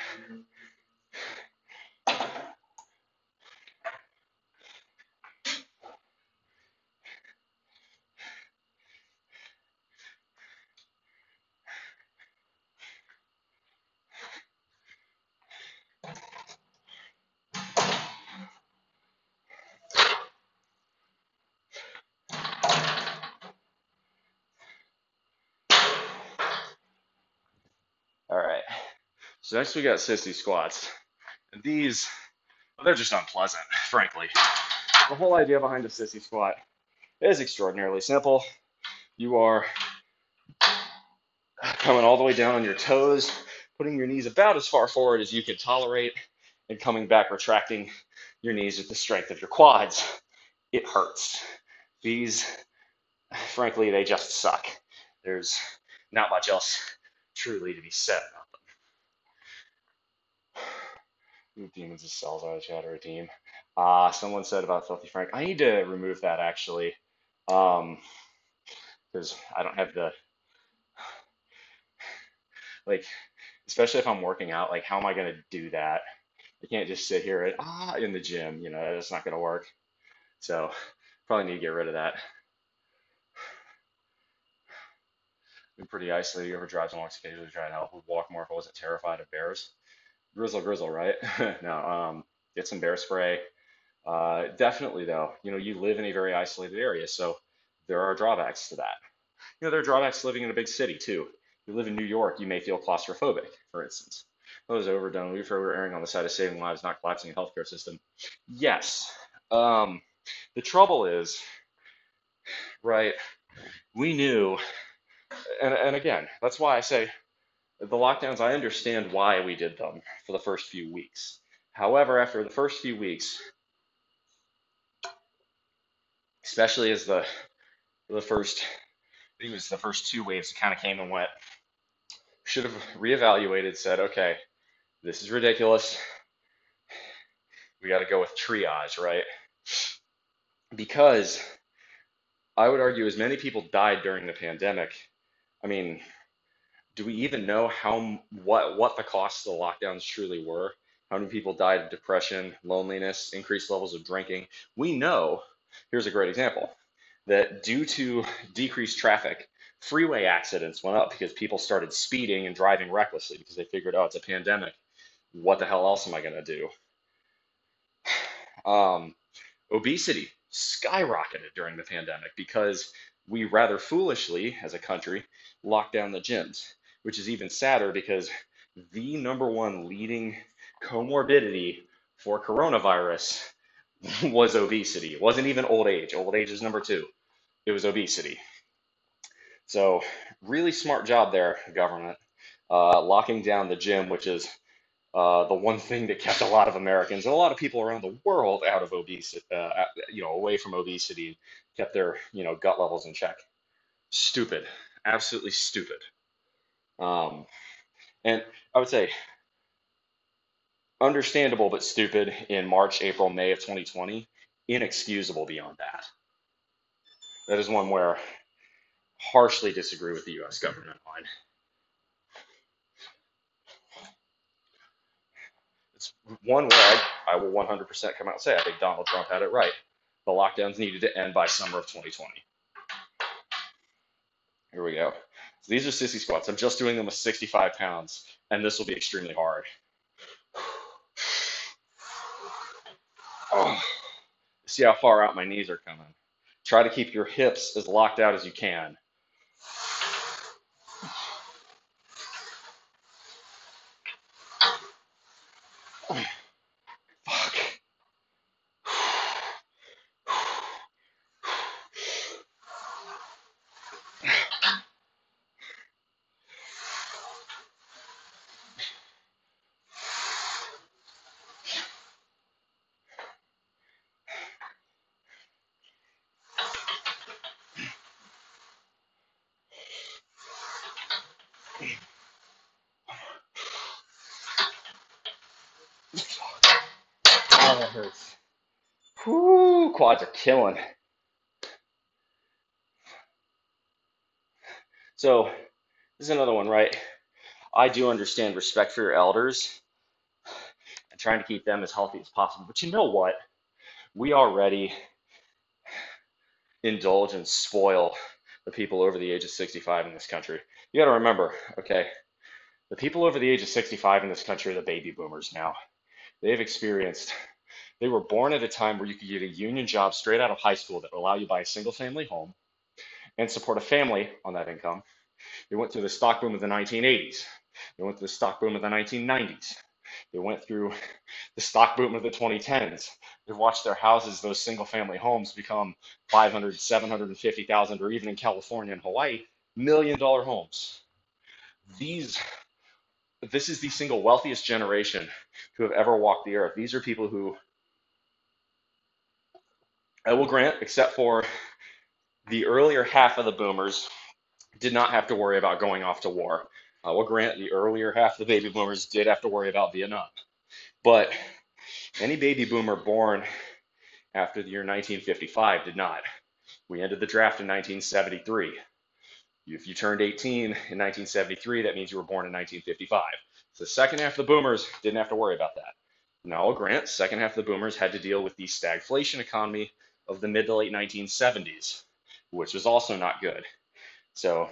All right. So next we got sissy squats. And these, well, they're just unpleasant, frankly. The whole idea behind a sissy squat is extraordinarily simple. You are coming all the way down on your toes, putting your knees about as far forward as you can tolerate, and coming back, retracting your knees with the strength of your quads. It hurts. These, frankly, they just suck. There's not much else truly to be said about them. Ooh, demons of cells out of chatter team. Someone said about Filthy Frank. I need to remove that actually, because I don't have the, like, especially if I'm working out, like how am I going to do that? I can't just sit here in the gym, that's not going to work. So probably need to get rid of that. Been pretty isolated. You ever drive and walks occasionally try and help? Would walk more if I wasn't terrified of bears. Grizzle, right? No, get some bear spray. Definitely though, you live in a very isolated area, so there are drawbacks to that. There are drawbacks to living in a big city too. You live in New York, you may feel claustrophobic, for instance. That was overdone. We were erring on the side of saving lives, not collapsing a healthcare system. Yes. The trouble is, right, we knew, and again, that's why I say the lockdowns, I understand why we did them for the first few weeks. However, after the first few weeks, especially as the first, I think it was the first two waves that kind of came and went, should have reevaluated, said, okay, this is ridiculous. We got to go with triage, right? Because I would argue as many people died during the pandemic. I mean, do we even know what the costs of the lockdowns truly were? How many people died of depression, loneliness, increased levels of drinking? We know, here's a great example, that due to decreased traffic, freeway accidents went up because people started speeding and driving recklessly because they figured, oh, it's a pandemic. What the hell else am I going to do? Obesity skyrocketed during the pandemic because we rather foolishly, as a country, locked down the gyms, which is even sadder because the number one leading comorbidity for coronavirus was obesity. It wasn't even old age. Old age is number two. It was obesity. So really smart job there, government, locking down the gym, which is the one thing that kept a lot of Americans and a lot of people around the world out of obesity, away from obesity, kept their, gut levels in check. Stupid, absolutely stupid. Um, and I would say understandable but stupid in March, April, May of 2020. Inexcusable beyond that. That is one where I harshly disagree with the U.S. government on. It's one where I will 100% come out and say I think Donald Trump had it right. The lockdowns needed to end by summer of 2020. Here we go. So these are sissy squats. I'm just doing them with 65 pounds, and this will be extremely hard. Oh, see how far out my knees are coming. Try to keep your hips as locked out as you can. Oh, that hurts. Whoo, quads are killing. So this is another one, right? I do understand respect for your elders and trying to keep them as healthy as possible. But you know what? We already indulge and spoil the people over the age of 65 in this country. You got to remember, okay, the people over the age of 65 in this country are the baby boomers now. They've experienced, they were born at a time where you could get a union job straight out of high school that would allow you to buy a single family home and support a family on that income. They went through the stock boom of the 1980s. They went through the stock boom of the 1990s. They went through the stock boom of the 2010s. They've watched their houses, those single family homes, become 500, 750,000, or even in California and Hawaii, $1 million homes. These, this is the single wealthiest generation to have ever walked the earth. These are people who, I will grant, except for the earlier half of the boomers, did not have to worry about going off to war. I will grant the earlier half of the baby boomers did have to worry about Vietnam. But any baby boomer born after the year 1955 did not. We ended the draft in 1973. If you turned 18 in 1973, that means you were born in 1955. So the second half of the boomers didn't have to worry about that. Now, I'll grant, second half of the boomers had to deal with the stagflation economy of the mid to late 1970s, which was also not good. So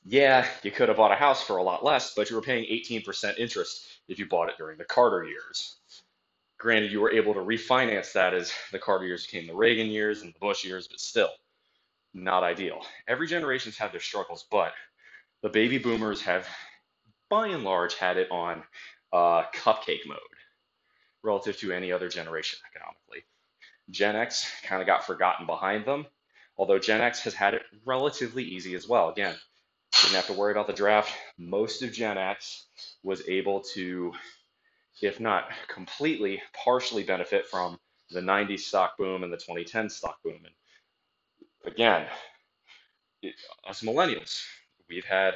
yeah, you could have bought a house for a lot less, but you were paying 18% interest if you bought it during the Carter years. Granted, you were able to refinance that as the Carter years became the Reagan years and the Bush years, but still not ideal. Every generation's had their struggles, but the baby boomers have, by and large, had it on cupcake mode relative to any other generation economically. Gen X kind of got forgotten behind them, although Gen X has had it relatively easy as well. Again, didn't have to worry about the draft. Most of Gen X was able to, if not completely, partially benefit from the 90s stock boom and the 2010 stock boom. And again, us millennials, we've had,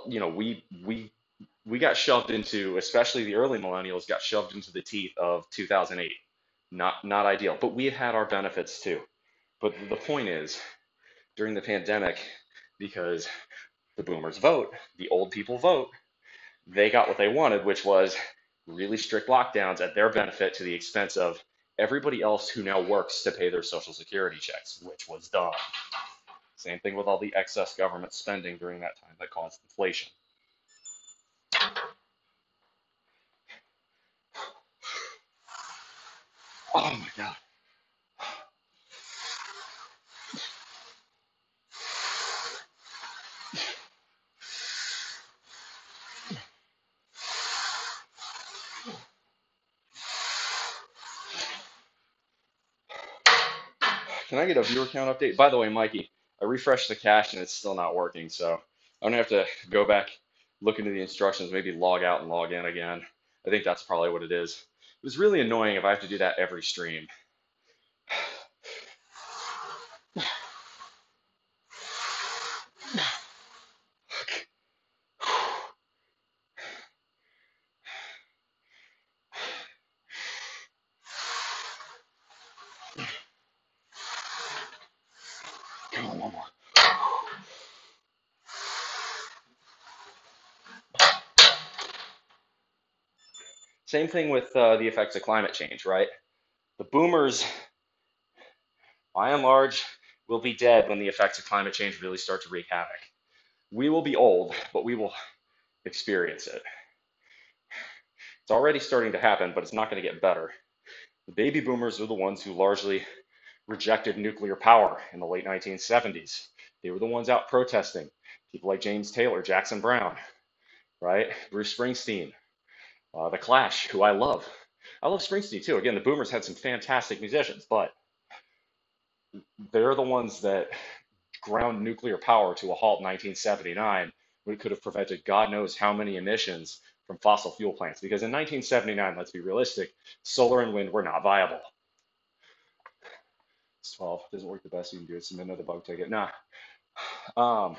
you know, we got shoved into, especially the early millennials, got shoved into the teeth of 2008. Not ideal, but we had our benefits too. But the point is, during the pandemic, because the boomers vote, the old people vote, they got what they wanted, which was really strict lockdowns at their benefit to the expense of everybody else who now works to pay their Social Security checks, which was dumb. Same thing with all the excess government spending during that time that caused inflation. Oh my God. Can I get a viewer count update? By the way, Mikey, I refreshed the cache and it's still not working, so I'm gonna have to go back, look into the instructions, maybe log out and log in again. I think that's probably what it is. It was really annoying if I have to do that every stream. Come on, one more. Same thing with the effects of climate change, right? The boomers, by and large, will be dead when the effects of climate change really start to wreak havoc. We will be old, but we will experience it. It's already starting to happen, but it's not going to get better. The baby boomers are the ones who largely rejected nuclear power in the late 1970s. They were the ones out protesting. People like James Taylor, Jackson Brown, right? Bruce Springsteen, The Clash, who I love. I love Springsteen too. Again, the boomers had some fantastic musicians, but they're the ones that ground nuclear power to a halt in 1979 when it could have prevented God knows how many emissions from fossil fuel plants. Because in 1979, let's be realistic, solar and wind were not viable. It's 12. Doesn't work the best you can do. It's submit another bug ticket. Nah. Um,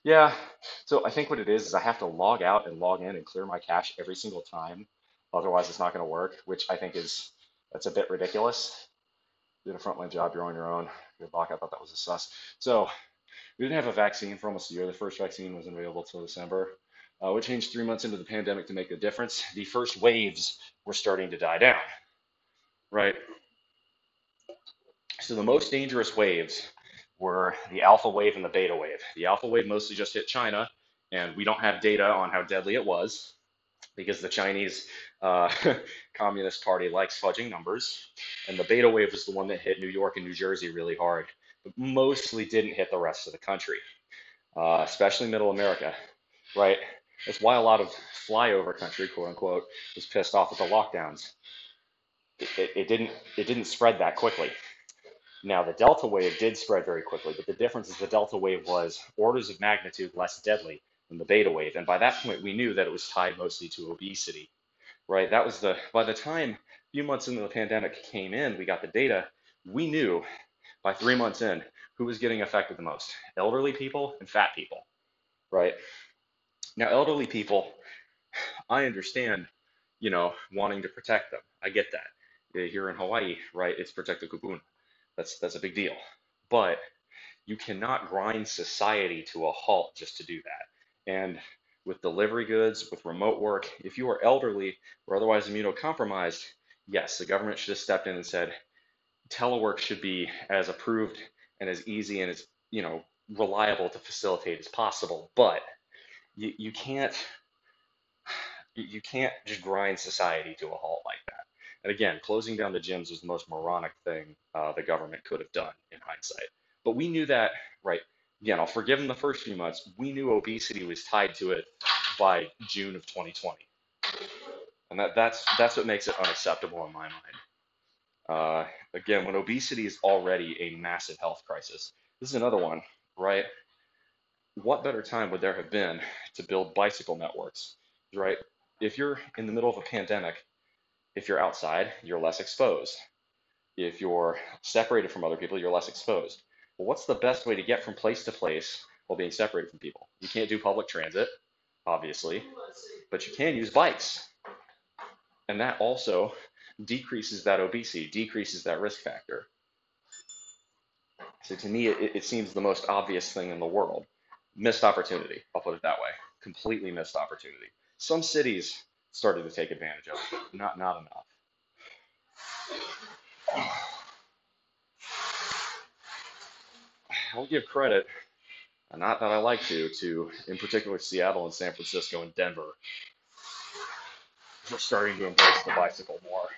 Yeah. So I think what it is I have to log out and log in and clear my cache every single time. Otherwise, it's not going to work, which I think that's a bit ridiculous. Did a frontline job, you're on your own. Good luck. I thought that was a sus. So we didn't have a vaccine for almost a year. The first vaccine wasn't available till December. We changed 3 months into the pandemic to make a difference. The first waves were starting to die down, right? So the most dangerous waves were the alpha wave and the beta wave. The alpha wave mostly just hit China, and we don't have data on how deadly it was because the Chinese uh, Communist Party likes fudging numbers. And the beta wave was the one that hit New York and New Jersey really hard, but mostly didn't hit the rest of the country, especially middle America, right? That's why a lot of flyover country, quote unquote, was pissed off with the lockdowns. It didn't spread that quickly. Now, the Delta wave did spread very quickly, but the difference is the Delta wave was orders of magnitude less deadly than the Beta wave. And by that point, we knew that it was tied mostly to obesity, right? By the time a few months into the pandemic came in, we got the data, we knew by 3 months in who was getting affected the most: elderly people and fat people, right? Now, elderly people, I understand, wanting to protect them. I get that. Here in Hawaii, right, it's protect the kupuna. That's a big deal. But you cannot grind society to a halt just to do that. And with delivery goods, with remote work, if you are elderly or otherwise immunocompromised, yes, the government should have stepped in and said telework should be as approved and as easy and as, reliable to facilitate as possible. But you can't just grind society to a halt like that. And again, closing down the gyms was the most moronic thing the government could have done in hindsight. But we knew that, right? Again, I'll forgive them the first few months. We knew obesity was tied to it by June of 2020, and that's what makes it unacceptable in my mind. Again, when obesity is already a massive health crisis, this is another one, right? What better time would there have been to build bicycle networks, right? If you're in the middle of a pandemic, if you're outside, you're less exposed. If you're separated from other people, you're less exposed. Well, what's the best way to get from place to place while being separated from people? You can't do public transit, obviously, but you can use bikes. And that also decreases that obesity, decreases that risk factor. So to me, it seems the most obvious thing in the world. Missed opportunity, I'll put it that way. Completely missed opportunity. Some cities started to take advantage of it, but not enough. I'll give credit, not that I like to, in particular, Seattle and San Francisco and Denver for starting to embrace the bicycle more.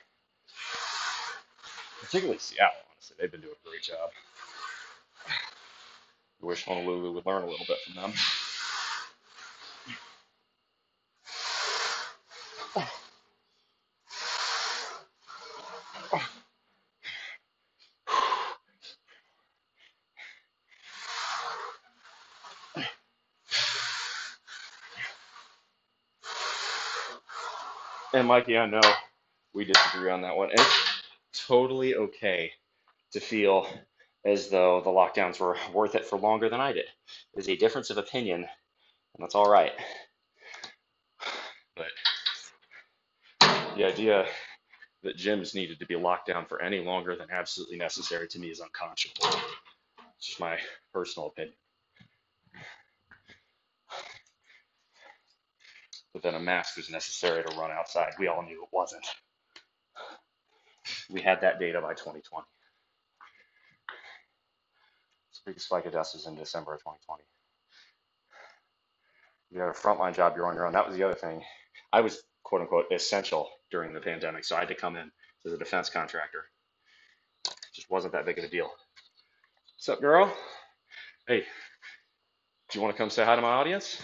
Particularly Seattle, honestly, they've been doing a great job. I wish Honolulu would learn a little bit from them. And Mikey, I know we disagree on that one. And it's totally okay to feel as though the lockdowns were worth it for longer than I did. There's a difference of opinion, and that's all right. But the idea that gyms needed to be locked down for any longer than absolutely necessary to me is unconscionable. It's just my personal opinion. But then a mask was necessary to run outside. We all knew it wasn't. We had that data by 2020. The biggest spike of deaths was in December of 2020. You had a frontline job, you're on your own. That was the other thing. I was, quote unquote, essential during the pandemic, so I had to come in as a defense contractor. It just wasn't that big of a deal. What's up, girl? Hey, do you want to come say hi to my audience?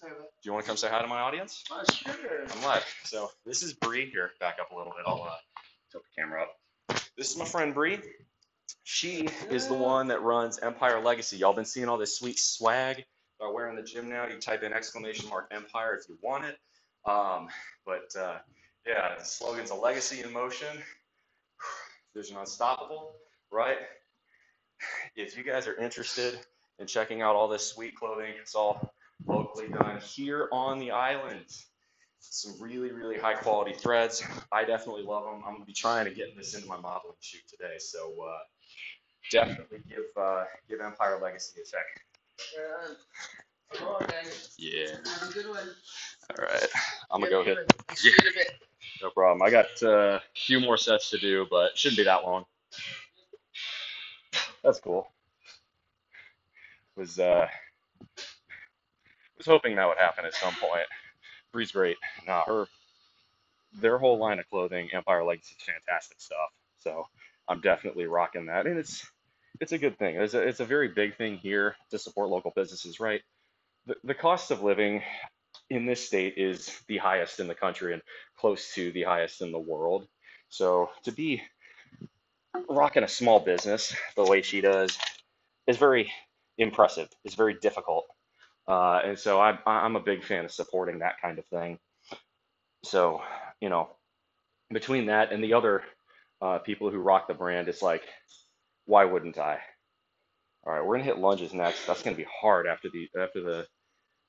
Do you want to come say hi to my audience? Oh, sure. I'm live. So this is Bree. Here, back up a little bit. I'll tilt the camera up. This is my friend Bree. She is the one that runs Empire Legacy. Y'all been seeing all this sweet swag that I wear in the gym now. You type in !Empire if you want it. Yeah, the slogan's a legacy in motion. Vision unstoppable, right? If you guys are interested and checking out all this sweet clothing. It's all locally done here on the island. Some really, really high quality threads. I definitely love them. I'm gonna be trying to get this into my modeling shoot today, so definitely give Empire Legacy a check. Yeah. Have a good one. All right. I'm gonna go hit. Yeah. No problem. I got a few more sets to do, but shouldn't be that long. That's cool. Was hoping that would happen at some point. Bree's great. Nah, their whole line of clothing, Empire Legacy, is fantastic stuff. So I'm definitely rocking that, and it's a good thing. It's a very big thing here to support local businesses, right? The cost of living in this state is the highest in the country and close to the highest in the world. So to be rocking a small business the way she does is very impressive. It's very difficult. And so I'm a big fan of supporting that kind of thing. So, you know, between that and the other people who rock the brand, it's like, why wouldn't I? All right, we're gonna hit lunges next. That's gonna be hard after the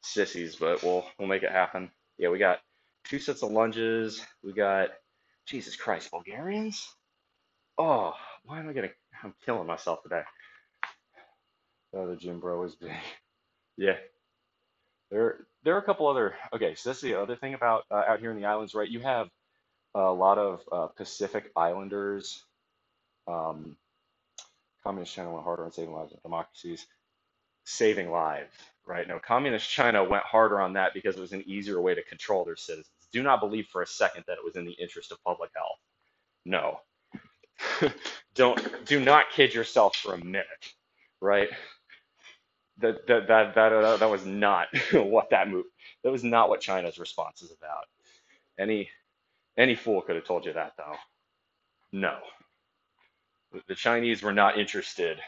sissies, but we'll make it happen. Yeah, we got 2 sets of lunges. We got Jesus Christ, Bulgarians. Oh, why am I gonna? I'm killing myself today. The other gym bro is big. Yeah, there are a couple other. Okay, so that's the other thing about out here in the islands, right? You have a lot of Pacific Islanders. Um, Communist China went harder on saving lives and democracies. Saving lives, right? No, Communist China went harder on that because it was an easier way to control their citizens. Do not believe for a second that it was in the interest of public health. No. Do not kid yourself for a minute, right? That was not what that move. That was not what China's response is about. Any fool could have told you that, though. No, the Chinese were not interested,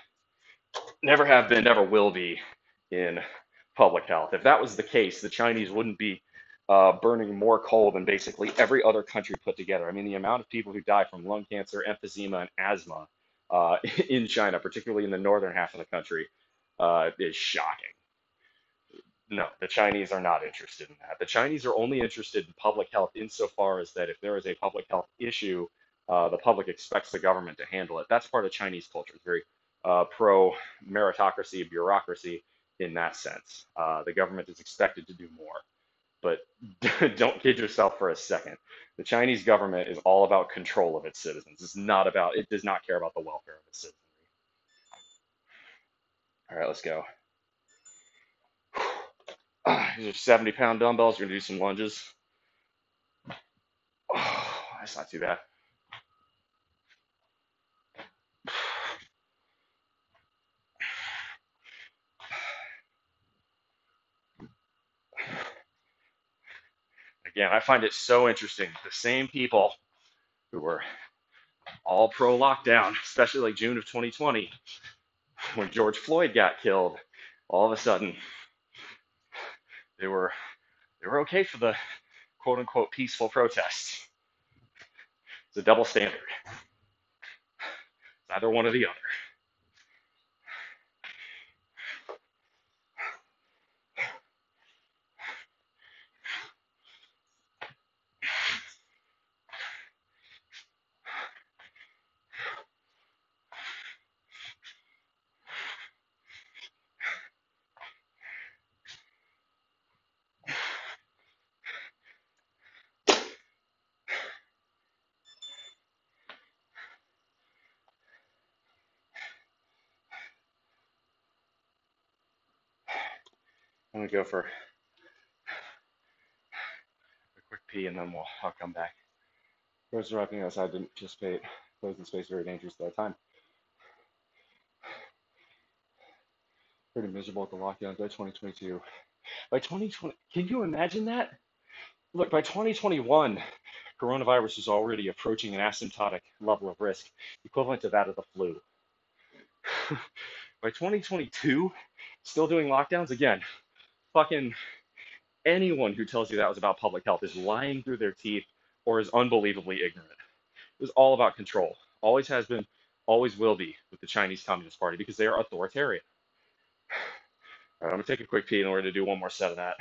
never have been, never will be, in public health. If that was the case, the Chinese wouldn't be burning more coal than basically every other country put together. I mean, the amount of people who die from lung cancer, emphysema, and asthma in China, particularly in the northern half of the country, is shocking. No, the Chinese are not interested in that. The Chinese are only interested in public health insofar as that if there is a public health issue, the public expects the government to handle it. That's part of Chinese culture. It's very pro meritocracy, bureaucracy in that sense. The government is expected to do more. But don't kid yourself for a second. The Chinese government is all about control of its citizens. It does not care about the welfare of its citizens. All right, let's go. These are 70-pound dumbbells. We're going to do some lunges. Oh, that's not too bad. Again, I find it so interesting. The same people who were all pro lockdown, especially like June of 2020, when George Floyd got killed, all of a sudden they were okay for the quote unquote peaceful protests. It's a double standard. It's either one or the other. I'm gonna go for a quick pee and then I'll come back. Roads arriving outside didn't anticipate closing space very dangerous at that time. Pretty miserable at the lockdown by 2022. By 2020, can you imagine that? Look, by 2021, coronavirus is already approaching an asymptotic level of risk, equivalent to that of the flu. By 2022, still doing lockdowns again. Fucking anyone who tells you that was about public health is lying through their teeth or is unbelievably ignorant. It was all about control. Always has been, always will be with the Chinese Communist Party because they are authoritarian. All right, I'm gonna take a quick pee and we're gonna do one more set of that.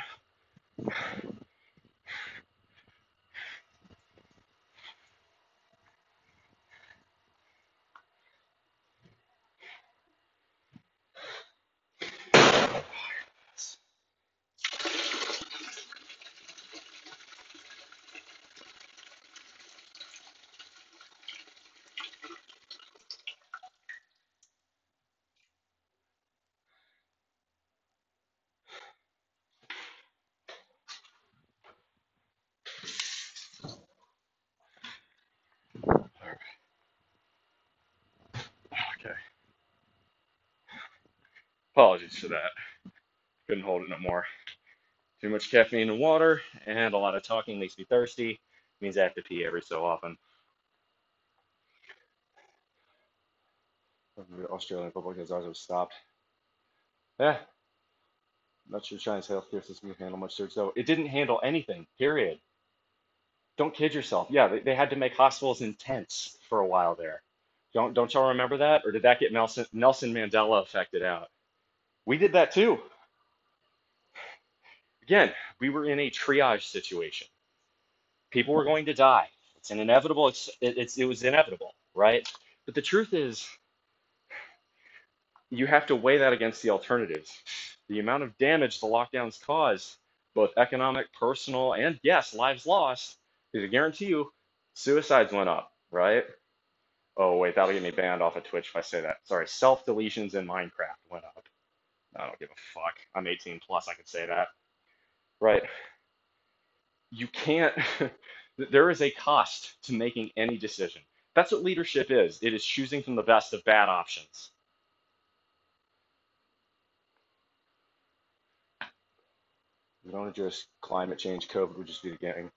Okay. Apologies for that. Couldn't hold it no more. Too much caffeine and water, and a lot of talking makes me thirsty. Means I have to pee every so often. The Australian public has also stopped. Yeah, not sure China's healthcare system can handle much surge, though. It didn't handle anything, period. Don't kid yourself. Yeah, they had to make hospitals in tents for a while there. Don't y'all remember that? Or did that get Nelson Mandela affected out? We did that too. Again, we were in a triage situation. People were going to die. It's an inevitable. It was inevitable, right? But the truth is, you have to weigh that against the alternatives. The amount of damage the lockdowns cause, both economic, personal, and yes, lives lost. Because I guarantee you, suicides went up, right? Oh wait, that'll get me banned off of Twitch if I say that. Sorry, self deletions in Minecraft went up. I don't give a fuck. I'm 18 plus. I could say that, right? You can't. There is a cost to making any decision. That's what leadership is. It is choosing from the best of bad options. We don't address climate change, COVID would just be the beginning.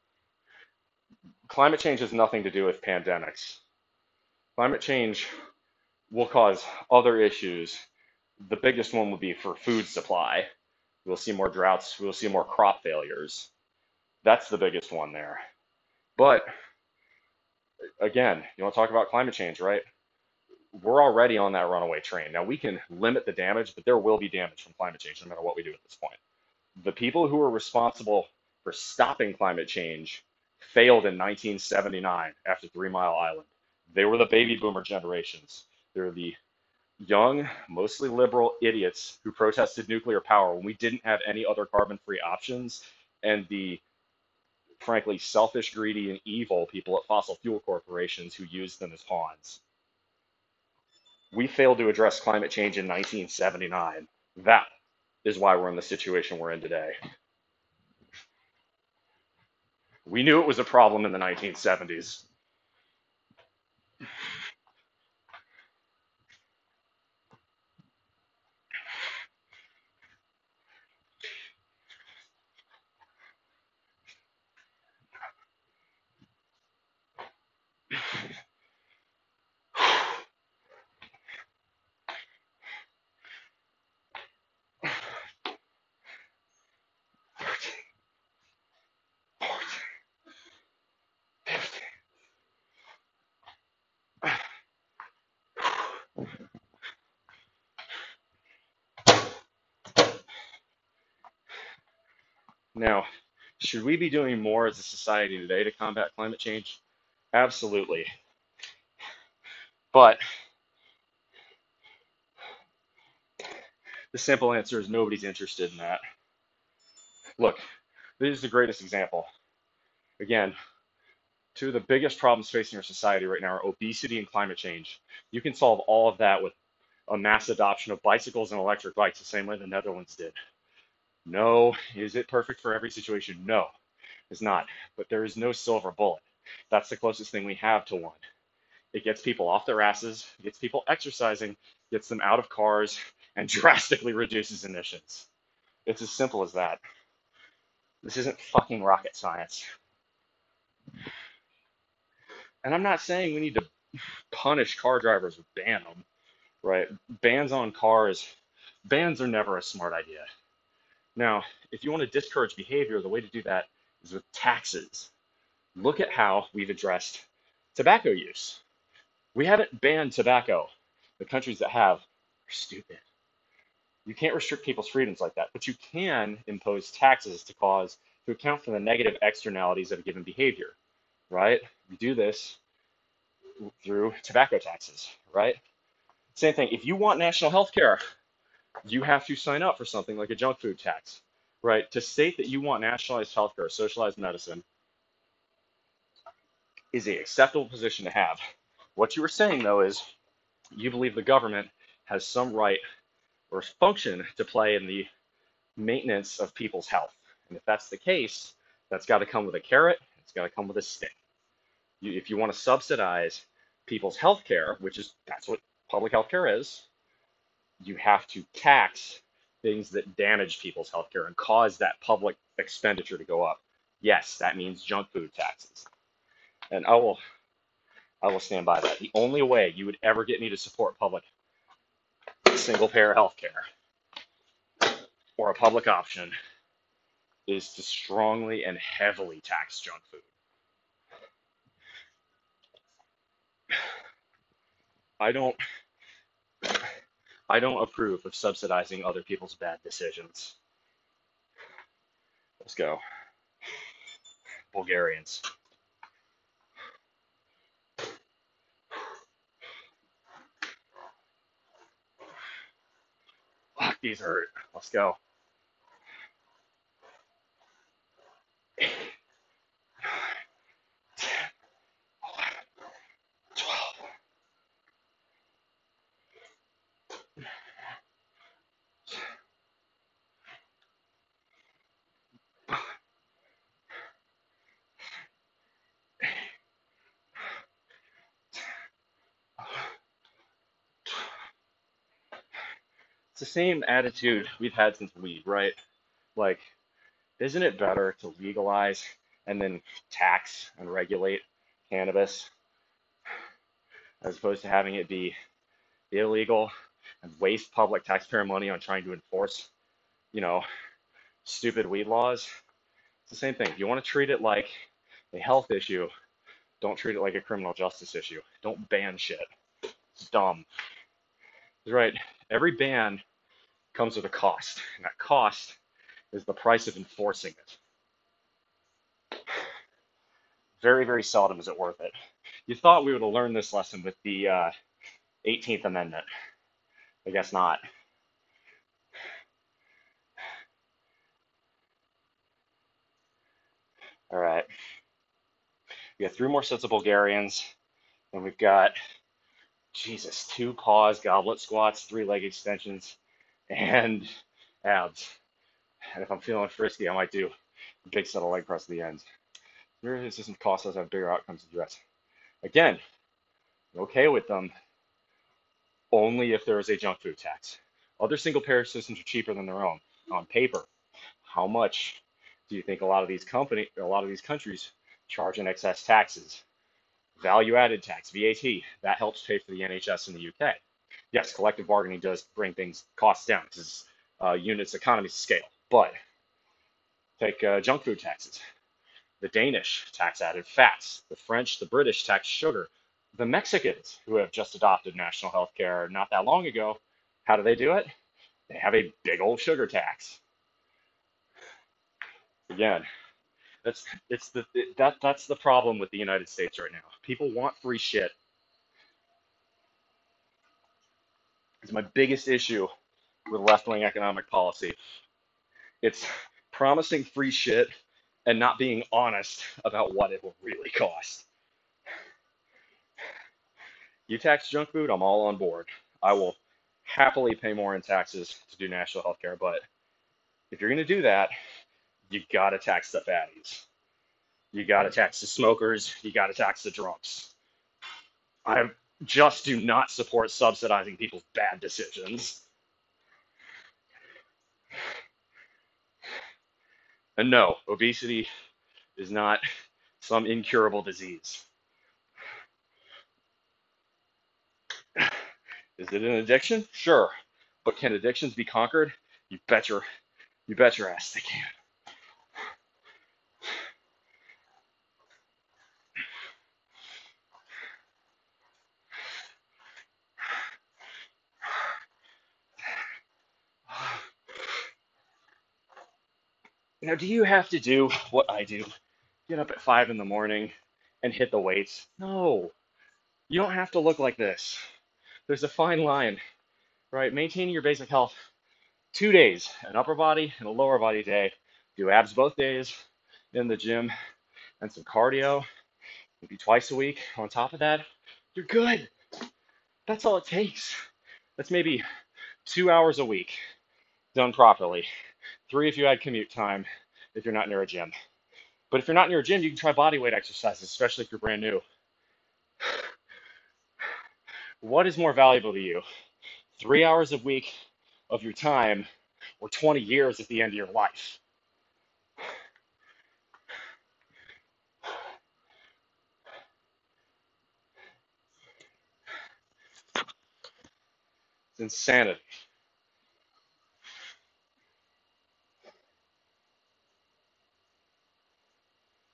Climate change has nothing to do with pandemics. Climate change will cause other issues. The biggest one will be for food supply. We'll see more droughts. We'll see more crop failures. That's the biggest one there. But again, you want to talk about climate change, right? We're already on that runaway train. Now we can limit the damage, but there will be damage from climate change no matter what we do at this point. The people who are responsible for stopping climate change failed in 1979 after 3 Mile Island. They were the baby boomer generations. They're the young, mostly liberal idiots who protested nuclear power when we didn't have any other carbon free options, and the frankly selfish, greedy, and evil people at fossil fuel corporations who used them as pawns. We failed to address climate change in 1979. That is why we're in the situation we're in today. We knew it was a problem in the 1970s. Now, should we be doing more as a society today to combat climate change? Absolutely. But the simple answer is nobody's interested in that. Look, this is the greatest example. Again, two of the biggest problems facing our society right now are obesity and climate change. You can solve all of that with a mass adoption of bicycles and electric bikes the same way the Netherlands did. No. Is it perfect for every situation? No, it's not. But there is no silver bullet. That's the closest thing we have to one. It gets people off their asses, gets people exercising, gets them out of cars, and drastically reduces emissions. It's as simple as that. This isn't fucking rocket science. And I'm not saying we need to punish car drivers or ban them, right? Bans on cars, bans are never a smart idea. Now, if you want to discourage behavior, the way to do that is with taxes. Look at how we've addressed tobacco use. We haven't banned tobacco. The countries that have are stupid. You can't restrict people's freedoms like that, but you can impose taxes to account for the negative externalities of a given behavior, right? You do this through tobacco taxes, right? Same thing. If you want national health care, you have to sign up for something like a junk food tax, right? To state that you want nationalized health care, socialized medicine, is a acceptable position to have. What you were saying, though, is you believe the government has some right or function to play in the maintenance of people's health. And if that's the case, that's got to come with a carrot, it's got to come with a stick. If you want to subsidize people's health care, that's what public health care is, you have to tax things that damage people's health care and cause that public expenditure to go up. Yes, that means junk food taxes. And I will stand by that. The only way you would ever get me to support public single payer health care or a public option is to strongly and heavily tax junk food. I don't approve of subsidizing other people's bad decisions. Let's go. Bulgarians. Fuck, these hurt. Let's go. 8, 9, 10, 11, 12. It's the same attitude we've had since weed, right? Like, isn't it better to legalize and then tax and regulate cannabis as opposed to having it be illegal and waste public taxpayer money on trying to enforce, you know, stupid weed laws? It's the same thing. If you want to treat it like a health issue, don't treat it like a criminal justice issue. Don't ban shit. It's dumb. Right. Every ban comes with a cost, and that cost is the price of enforcing it. Very, very seldom is it worth it. You thought we would have learned this lesson with the 18th Amendment. I guess not. All right. We got 3 more sets of Bulgarians, and we've got, Jesus, 2 paws, goblet squats, 3 leg extensions, and abs. And if I'm feeling frisky, I might do a big set of leg press at the end. Your system costs us have bigger outcomes in the US. Again, okay with them only if there is a junk food tax. Other single payer systems are cheaper than their own on paper. How much do you think a lot of these countries charge in excess taxes? Value added tax, VAT, that helps pay for the NHS in the UK. Yes, collective bargaining does bring costs down because units, economies of scale. But take junk food taxes. The Danish tax added fats. The French, the British tax sugar. The Mexicans, who have just adopted national health care not that long ago, how do they do it? They have a big old sugar tax. Again, that's the problem with the United States right now. People want free shit. It's my biggest issue with left-wing economic policy. It's promising free shit and not being honest about what it will really cost. You tax junk food, I'm all on board. I will happily pay more in taxes to do national health care, but if you're going to do that, you got to tax the fatties. You got to tax the smokers. You got to tax the drunks. I just do not support subsidizing people's bad decisions. And no, obesity is not some incurable disease. Is it an addiction? Sure. But can addictions be conquered? You bet your ass they can. Now, do you have to do what I do? Get up at 5 in the morning and hit the weights? No, you don't have to look like this. There's a fine line, right? Maintaining your basic health. 2 days, an upper body and a lower body day. Do abs both days in the gym and some cardio, maybe twice a week on top of that. You're good. That's all it takes. That's maybe 2 hours a week done properly. 3 if you add commute time if you're not near a gym. But if you're not near a gym, you can try body weight exercises, especially if you're brand new. What is more valuable to you? 3 hours a week of your time or 20 years at the end of your life? It's insanity.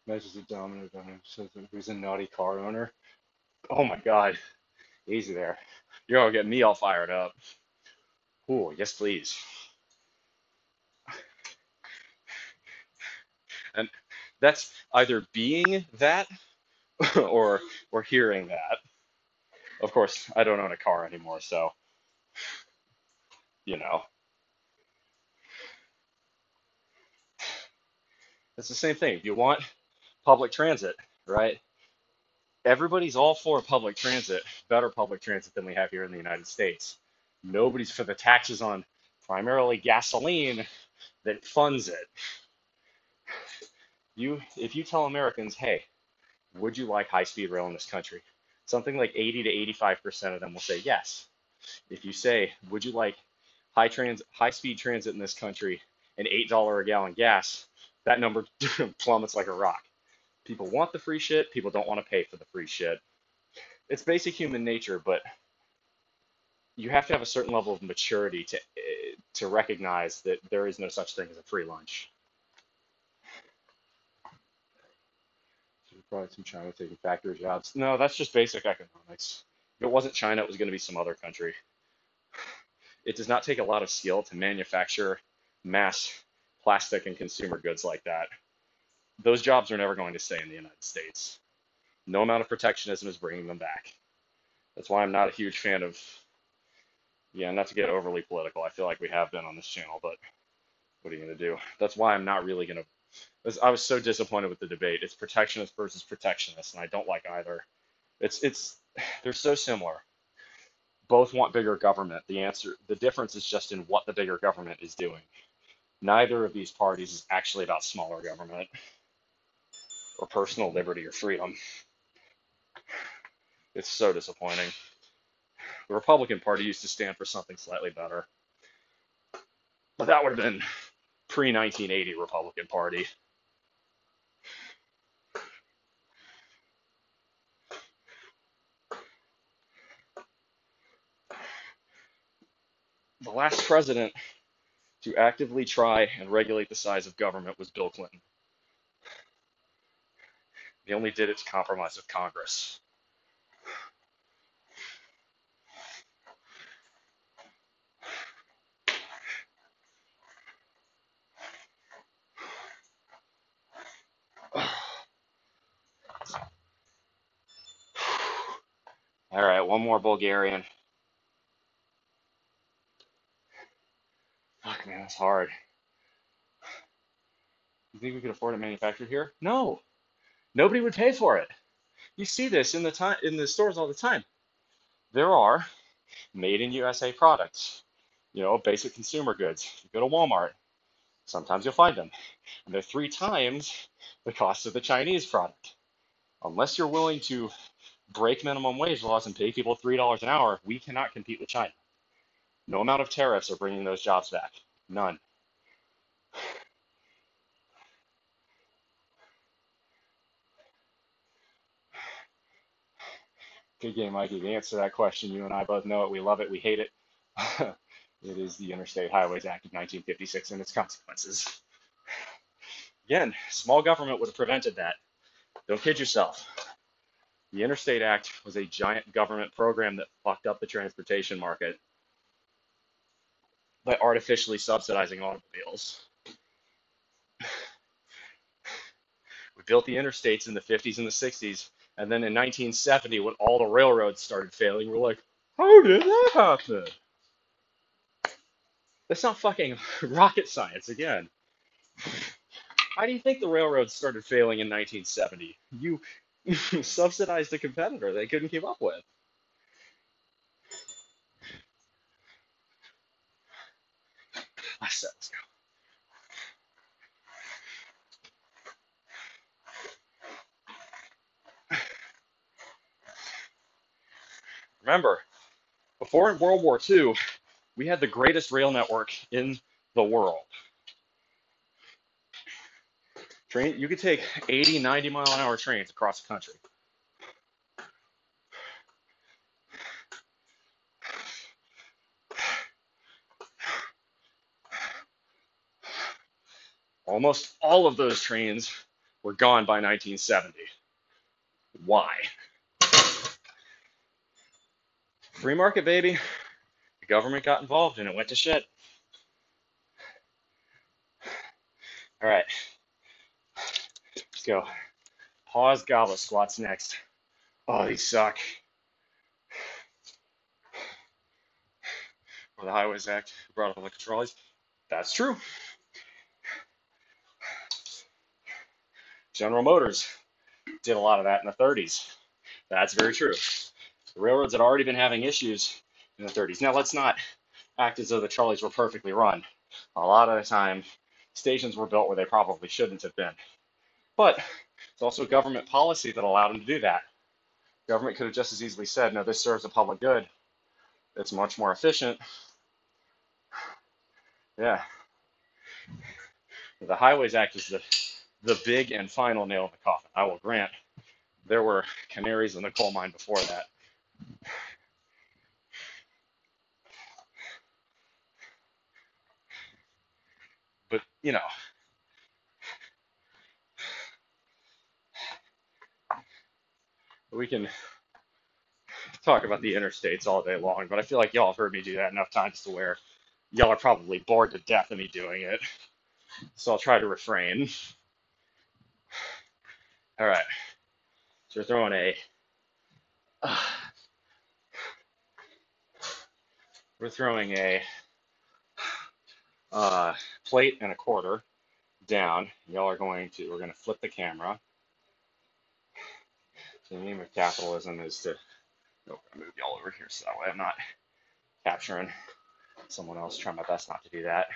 Measures a dominant who's a naughty car owner. Oh my God, easy there. You're gonna get me all fired up. Ooh, yes, please. And that's either being that or hearing that. Of course, I don't own a car anymore, so you know, it's the same thing. If you want public transit, right? Everybody's all for public transit, better public transit than we have here in the United States. Nobody's for the taxes on primarily gasoline that funds it. If you tell Americans, hey, would you like high-speed rail in this country? Something like 80 to 85% of them will say yes. If you say, would you like high-speed transit in this country and $8 a gallon gas, that number plummets like a rock. People want the free shit. People don't want to pay for the free shit. It's basic human nature, but you have to have a certain level of maturity to recognize that there is no such thing as a free lunch. Probably some China taking factory jobs. No, that's just basic economics. If it wasn't China, it was going to be some other country. It does not take a lot of skill to manufacture mass plastic and consumer goods like that. Those jobs are never going to stay in the United States. No amount of protectionism is bringing them back. That's why I'm not a huge fan of, yeah, not to get overly political. I feel like we have been on this channel, but what are you going to do? That's why I'm not really going to. I was so disappointed with the debate. It's protectionist versus protectionist, and I don't like either. They're so similar. Both want bigger government. The difference is just in what the bigger government is doing. Neither of these parties is actually about smaller government or personal liberty or freedom. It's so disappointing. The Republican Party used to stand for something slightly better, but that would have been pre-1980 Republican Party. The last president to actively try and regulate the size of government was Bill Clinton. He only did it to compromise with Congress. All right, one more Bulgarian. Fuck, man, that's hard. You think we could afford it manufactured here? No, nobody would pay for it. You see this in the stores all the time. There are made in USA products, basic consumer goods. You go to Walmart, sometimes you'll find them, and they're 3 times the cost of the Chinese product. Unless you're willing to break minimum wage laws and pay people $3 an hour, we cannot compete with China. No amount of tariffs are bringing those jobs back. None. Good game, Mikey. The answer to that question, you and I both know it. We love it. We hate it. It is the Interstate Highways Act of 1956 and its consequences. Again, small government would have prevented that. Don't kid yourself. The Interstate Act was a giant government program that fucked up the transportation market by artificially subsidizing automobiles. We built the interstates in the 50s and the 60s, and then in 1970, when all the railroads started failing, we're like, how did that happen? That's not fucking rocket science again. How do you think the railroads started failing in 1970? You subsidized a competitor they couldn't keep up with. I said, let's go. Remember, before World War II, we had the greatest rail network in the world. You could take 80, 90-mile-an-hour trains across the country. Almost all of those trains were gone by 1970. Why? Free market, baby. The government got involved and it went to shit. All right, let's go. Pause goblet squats next. Oh, these suck. Or the Highways Act brought up electric trolleys. That's true. General Motors did a lot of that in the 30s. That's very true. The railroads had already been having issues in the 30s. Now, let's not act as though the trolleys were perfectly run. A lot of the time, stations were built where they probably shouldn't have been. But it's also government policy that allowed them to do that. Government could have just as easily said, no, this serves the public good. It's much more efficient. Yeah. The Highways Act is the big and final nail in the coffin. I will grant there were canaries in the coal mine before that. But, you know, we can talk about the interstates all day long, but I feel like y'all have heard me do that enough times to where y'all are probably bored to death of me doing it. So I'll try to refrain. All right. So we're throwing a plate and a quarter down. We're going to flip the camera. So the name of capitalism is to, I'm going to move y'all over here so that way I'm not capturing someone else. Try my best not to do that.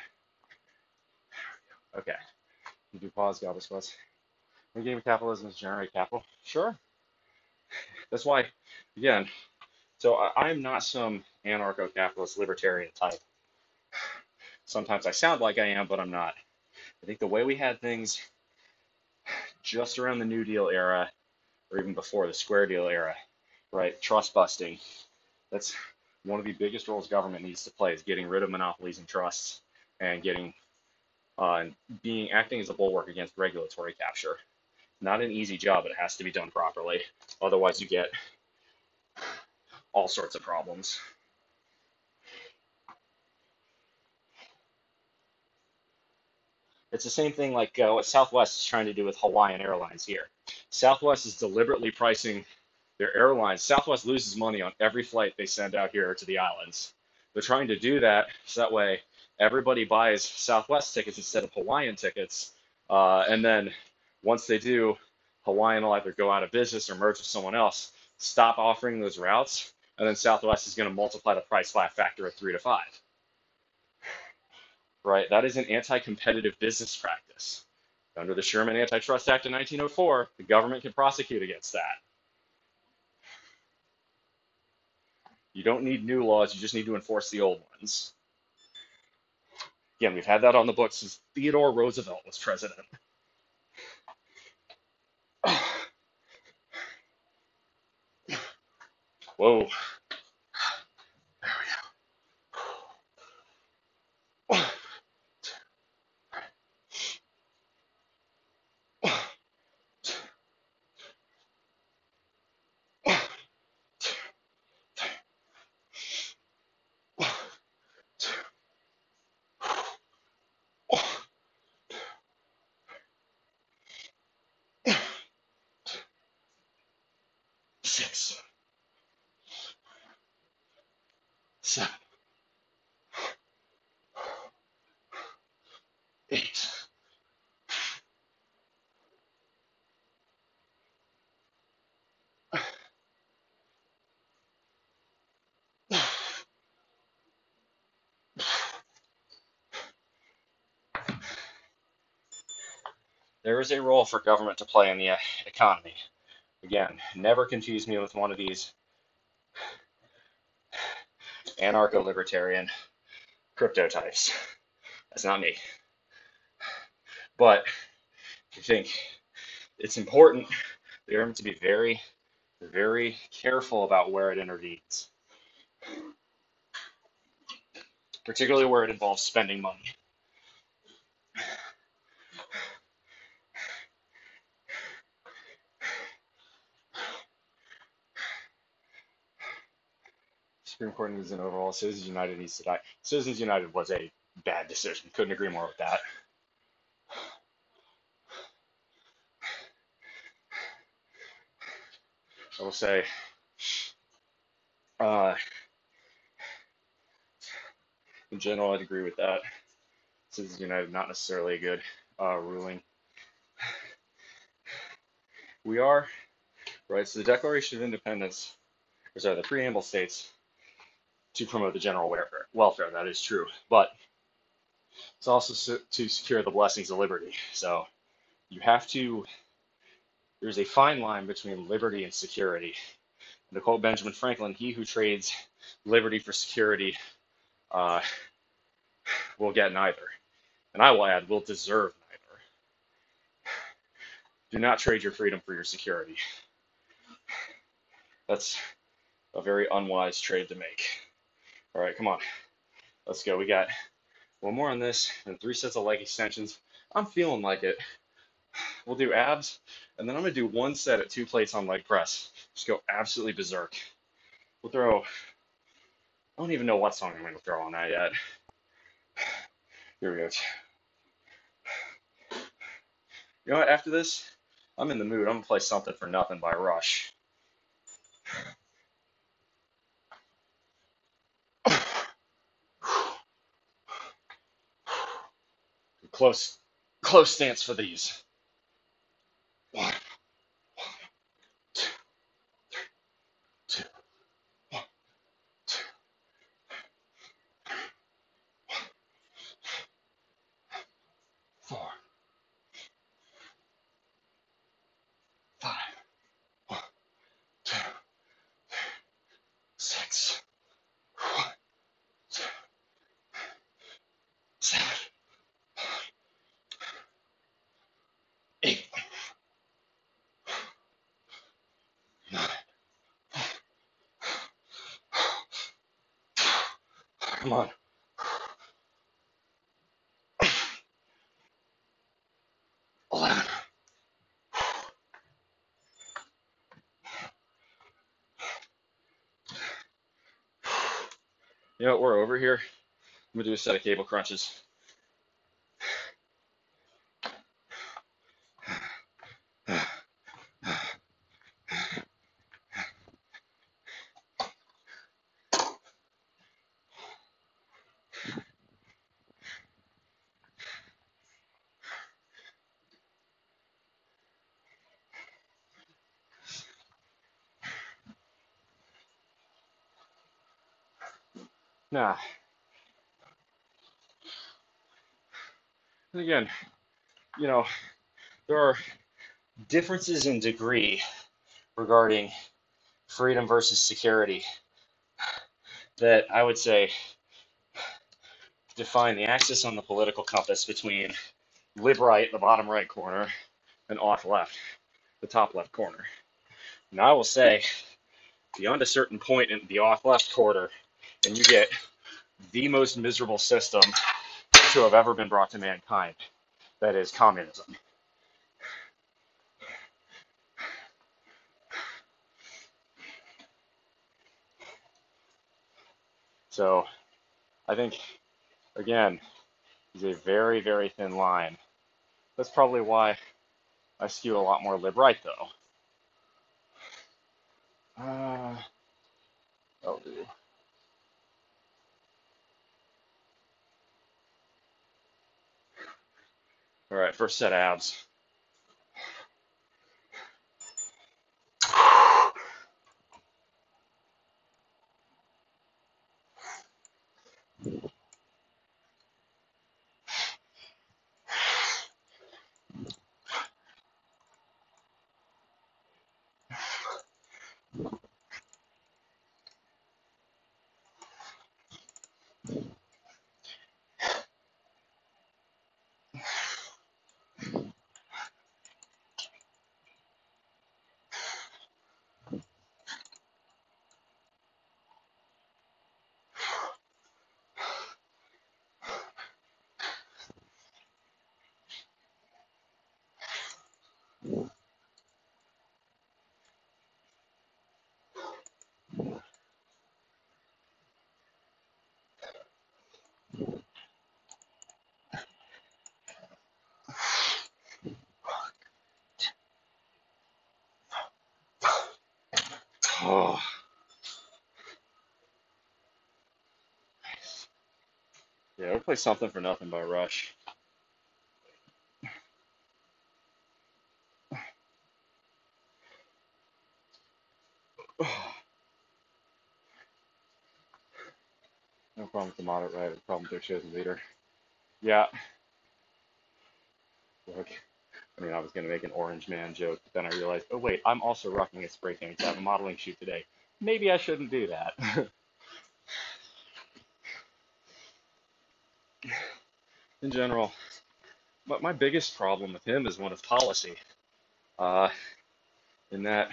Okay. You do pause, gobble squats. The game of capitalism is generate capital. Sure. That's why, again, so I'm not some anarcho-capitalist libertarian type. Sometimes I sound like I am, but I'm not. I think the way we had things just around the New Deal era, or even before the Square Deal era, right? Trust busting. That's one of the biggest roles government needs to play, is getting rid of monopolies and trusts and acting as a bulwark against regulatory capture. Not an easy job, but it has to be done properly. Otherwise, you get all sorts of problems. It's the same thing like what Southwest is trying to do with Hawaiian Airlines here. Southwest is deliberately pricing their airlines. Southwest loses money on every flight they send out here to the islands. They're trying to do that so that way everybody buys Southwest tickets instead of Hawaiian tickets. And then once they do, Hawaiian will either go out of business or merge with someone else, stop offering those routes, and then Southwest is going to multiply the price by a factor of 3 to 5. Right? That is an anti-competitive business practice. Under the Sherman Antitrust Act of 1904, the government can prosecute against that. You don't need new laws, you just need to enforce the old ones. Again, we've had that on the books since Theodore Roosevelt was president. Whoa. There we go. 7, 8. There is a role for government to play in the economy. Again, never confuse me with one of these anarcho-libertarian crypto types. That's not me. But I think it's important for the government to be very, very careful about where it intervenes, particularly where it involves spending money. Supreme Court needs an overhaul. Citizens United needs to die. Citizens United was a bad decision. Couldn't agree more with that. I will say, in general, I'd agree with that. Citizens United, not necessarily a good ruling. We are, right, so the Declaration of Independence, or sorry, the preamble states to promote the general welfare. That is true. But it's also to secure the blessings of liberty. So you have to, there's a fine line between liberty and security. And to quote Benjamin Franklin, he who trades liberty for security will get neither. And I will add, will deserve neither. Do not trade your freedom for your security. That's a very unwise trade to make. All right, come on. Let's go. We got one more on this and 3 sets of leg extensions. I'm feeling like it. We'll do abs, and then I'm going to do 1 set at 2 plates on leg press. Just go absolutely berserk. We'll throw, I don't even know what song I'm going to throw on that yet. Here we go. You know what, after this, I'm in the mood. I'm going to play Something for Nothing by Rush. Close stance for these. 1, 2, 3, 2, 1, 2, 4, 5, 1, 2, 6, 1, 2, 7, 8, 9. Come on. 11. You know what, we're over here. I'm gonna do a set of cable crunches. Now, and again, you know, there are differences in degree regarding freedom versus security that I would say define the axis on the political compass between lib right, the bottom right corner, and off left, the top left corner. Now I will say, beyond a certain point in the off left corner, and you get the most miserable system to have ever been brought to mankind, that is communism. So I think, again, it's a very, very thin line. That's probably why I skew a lot more lib-right, though. I'll do All right, first set abs. Oh, yeah, we'll play Something for Nothing by Rush. No problem with the moderate right, no problem with their chosen leader. Yeah, look, I mean, I was going to make an orange man joke, but then I realized, oh wait, I'm also rocking a spray tan because I have a modeling shoot today. Maybe I shouldn't do that. In general, but my biggest problem with him is one of policy, uh, in that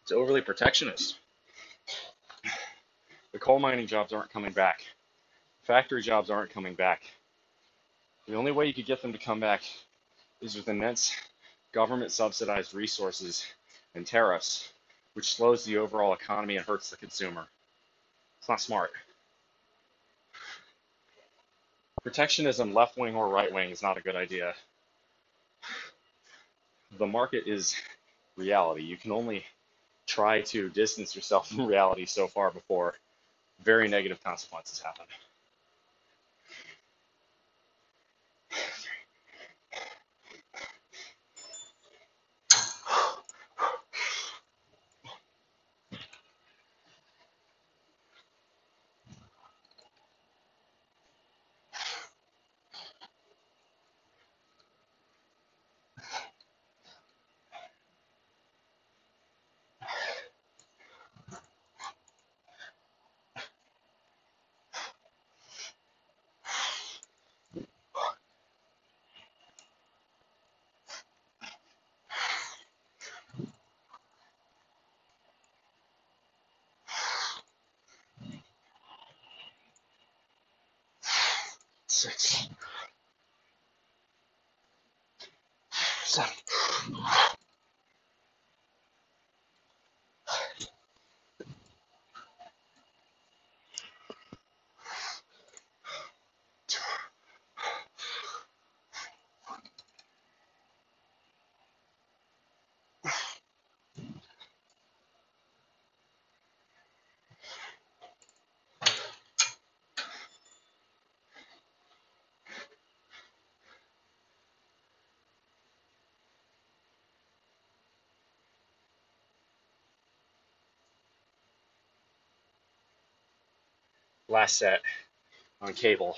it's overly protectionist. The coal mining jobs aren't coming back. Factory jobs aren't coming back. The only way you could get them to come back is with immense government subsidized resources and tariffs, which slows the overall economy and hurts the consumer. It's not smart. Protectionism, left wing or right wing, is not a good idea. The market is reality. You can only try to distance yourself from reality so far before very negative consequences happen. Six, seven. 'Last set on cable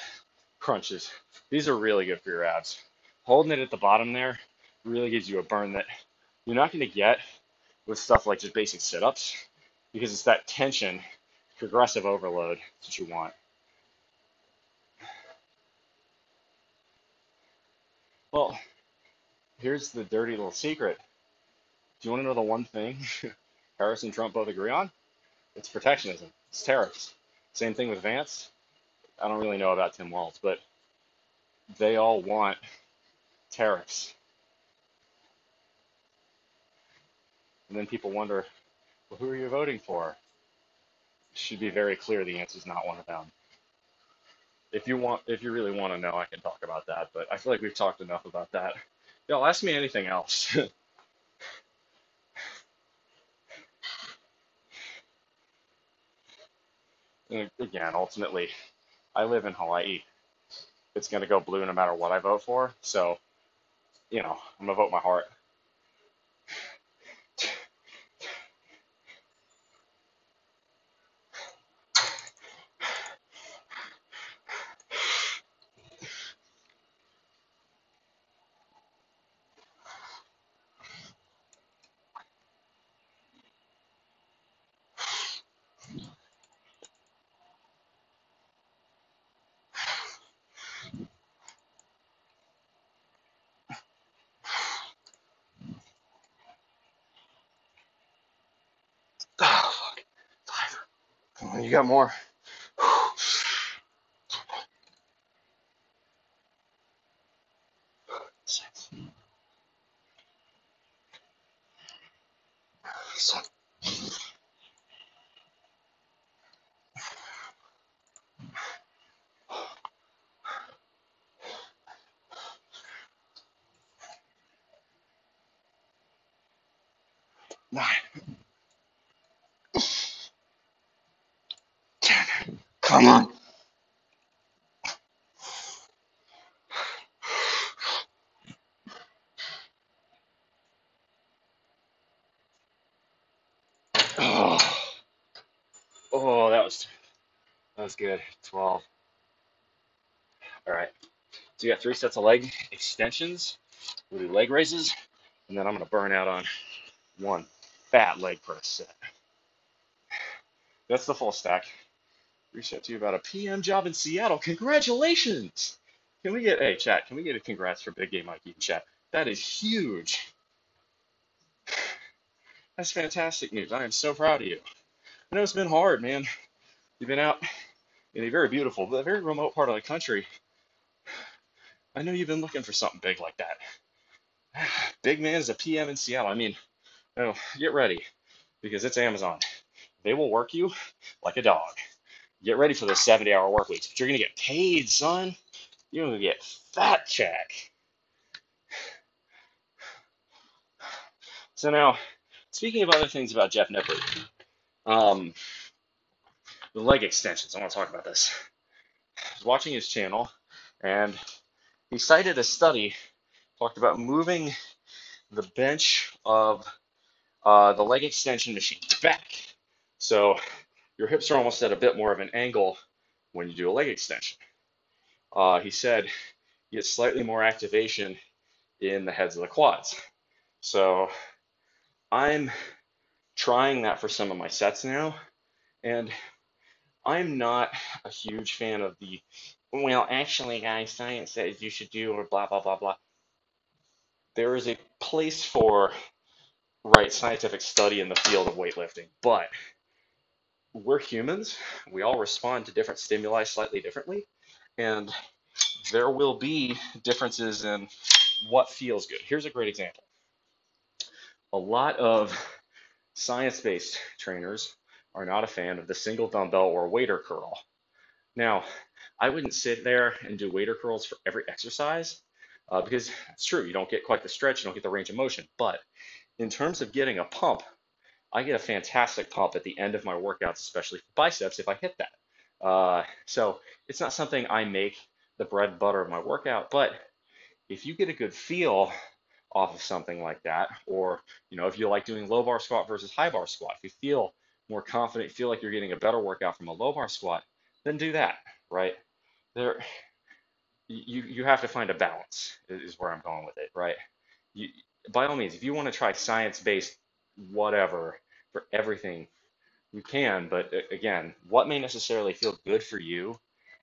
crunches. These are really good for your abs. Holding it at the bottom there really gives you a burn that you're not going to get with stuff like just basic sit-ups, because it's that tension, progressive overload that you want. Well, here's the dirty little secret. Do you want to know the one thing Harris and Trump both agree on? It's protectionism. It's tariffs. Same thing with Vance. I don't really know about Tim Walz, but they all want tariffs. And then people wonder, well, who are you voting for? It should be very clear the answer is not one of them. If you really want to know, I can talk about that, but I feel like we've talked enough about that. Y'all ask me anything else. And again, ultimately, I live in Hawaii. it's going to go blue no matter what I vote for. So, I'm going to vote my heart. Oh, fuck. 5. Come on, you got more. 6. 7. 9. 10. Come on. Oh, that was good. 12. All right. So you got 3 sets of leg extensions. We'll do leg raises, and then I'm going to burn out on 1 fat leg press set. That's the full stack. Reset to you about a PM job in Seattle. Congratulations! Hey, chat, can we get a congrats for Big Game Mikey in chat? That is huge. That's fantastic news. I am so proud of you. I know it's been hard, man. You've been out in a very beautiful, but a very remote part of the country. I know you've been looking for something big like that. Big man is a PM in Seattle. I mean, get ready, because it's Amazon. They will work you like a dog. Get ready for those 70-hour work weeks. But you're going to get paid, son. You're going to get fat check. So now, speaking of other things about Jeff Nippert, the leg extensions, I want to talk about this. I was watching his channel, and he cited a study, talked about moving the bench of the leg extension machine back. So your hips are almost at a bit more of an angle when you do a leg extension. He said you get slightly more activation in the heads of the quads. So I'm trying that for some of my sets now, and I'm not a huge fan of well, actually, guys, science says you should do, or blah, blah, blah, blah. There is a place for, right, scientific study in the field of weightlifting, but we're humans. We all respond to different stimuli slightly differently, and there will be differences in what feels good. Here's a great example. A lot of science-based trainers are not a fan of the single dumbbell or waiter curl. Now, I wouldn't sit there and do waiter curls for every exercise because it's true, you don't get quite the stretch, you don't get the range of motion. But in terms of getting a pump, I get a fantastic pump at the end of my workouts, especially for biceps if I hit that. So it's not something I make the bread and butter of my workout, but if you get a good feel off of something like that, or if you like doing low bar squat versus high bar squat, if you feel more confident, feel like you're getting a better workout from a low bar squat, then do that, right? There, you have to find a balance is where I'm going with it, right? You, by all means, if you want to try science-based whatever for everything, you can, but again, what may necessarily feel good for you,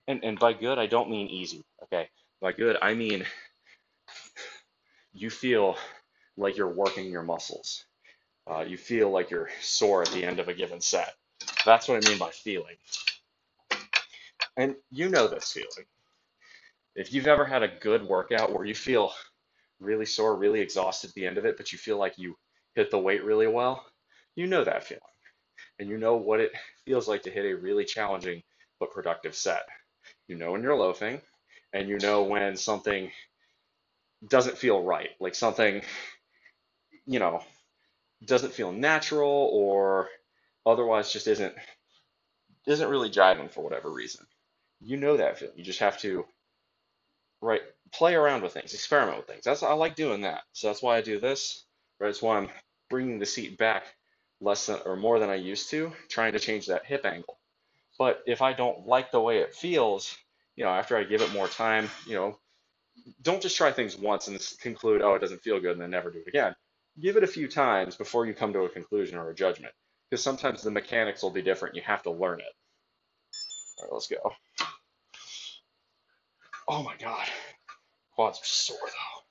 and by good, I don't mean easy, okay? By good, I mean you feel like you're working your muscles. You feel like you're sore at the end of a given set. That's what I mean by feeling. And you know this feeling. If you've ever had a good workout where you feel really sore, really exhausted at the end of it, but you feel like you hit the weight really well, you know that feeling. And you know what it feels like to hit a really challenging but productive set. You know when you're loafing, and you know when something doesn't feel right, like something, you know, doesn't feel natural or otherwise just isn't really jiving for whatever reason. You know that feeling. You just have to right? Play around with things, experiment with things. I like doing that. So that's why I do this, right? That's why I'm bringing the seat back less than or more than I used to, trying to change that hip angle. But if I don't like the way it feels, after I give it more time, don't just try things once and conclude, oh, it doesn't feel good, and then never do it again. Give it a few times before you come to a conclusion or a judgment, because sometimes the mechanics will be different. You have to learn it. All right, let's go. Oh my God, quads are sore though.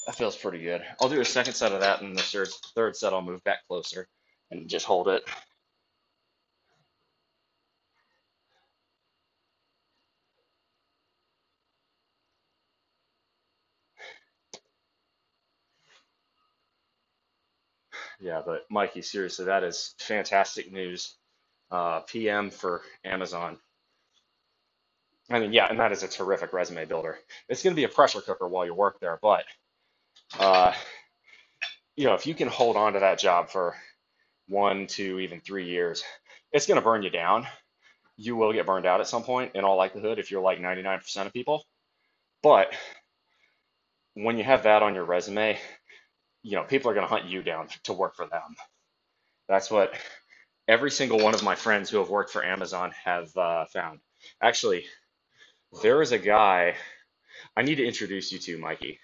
That feels pretty good. I'll do a second set of that, and the third set I'll move back closer and just hold it. Yeah, but Mikey, seriously, that is fantastic news. PM for Amazon. I mean, yeah, and that is a terrific resume builder. It's going to be a pressure cooker while you work there, but uh, if you can hold on to that job for 1, 2, even 3 years, it's going to burn you down. You will get burned out at some point, in all likelihood, if you're like 99% of people. But when you have that on your resume, people are going to hunt you down to work for them. That's what every single one of my friends who have worked for Amazon have found. Actually, there is a guy I need to introduce you to, Mikey.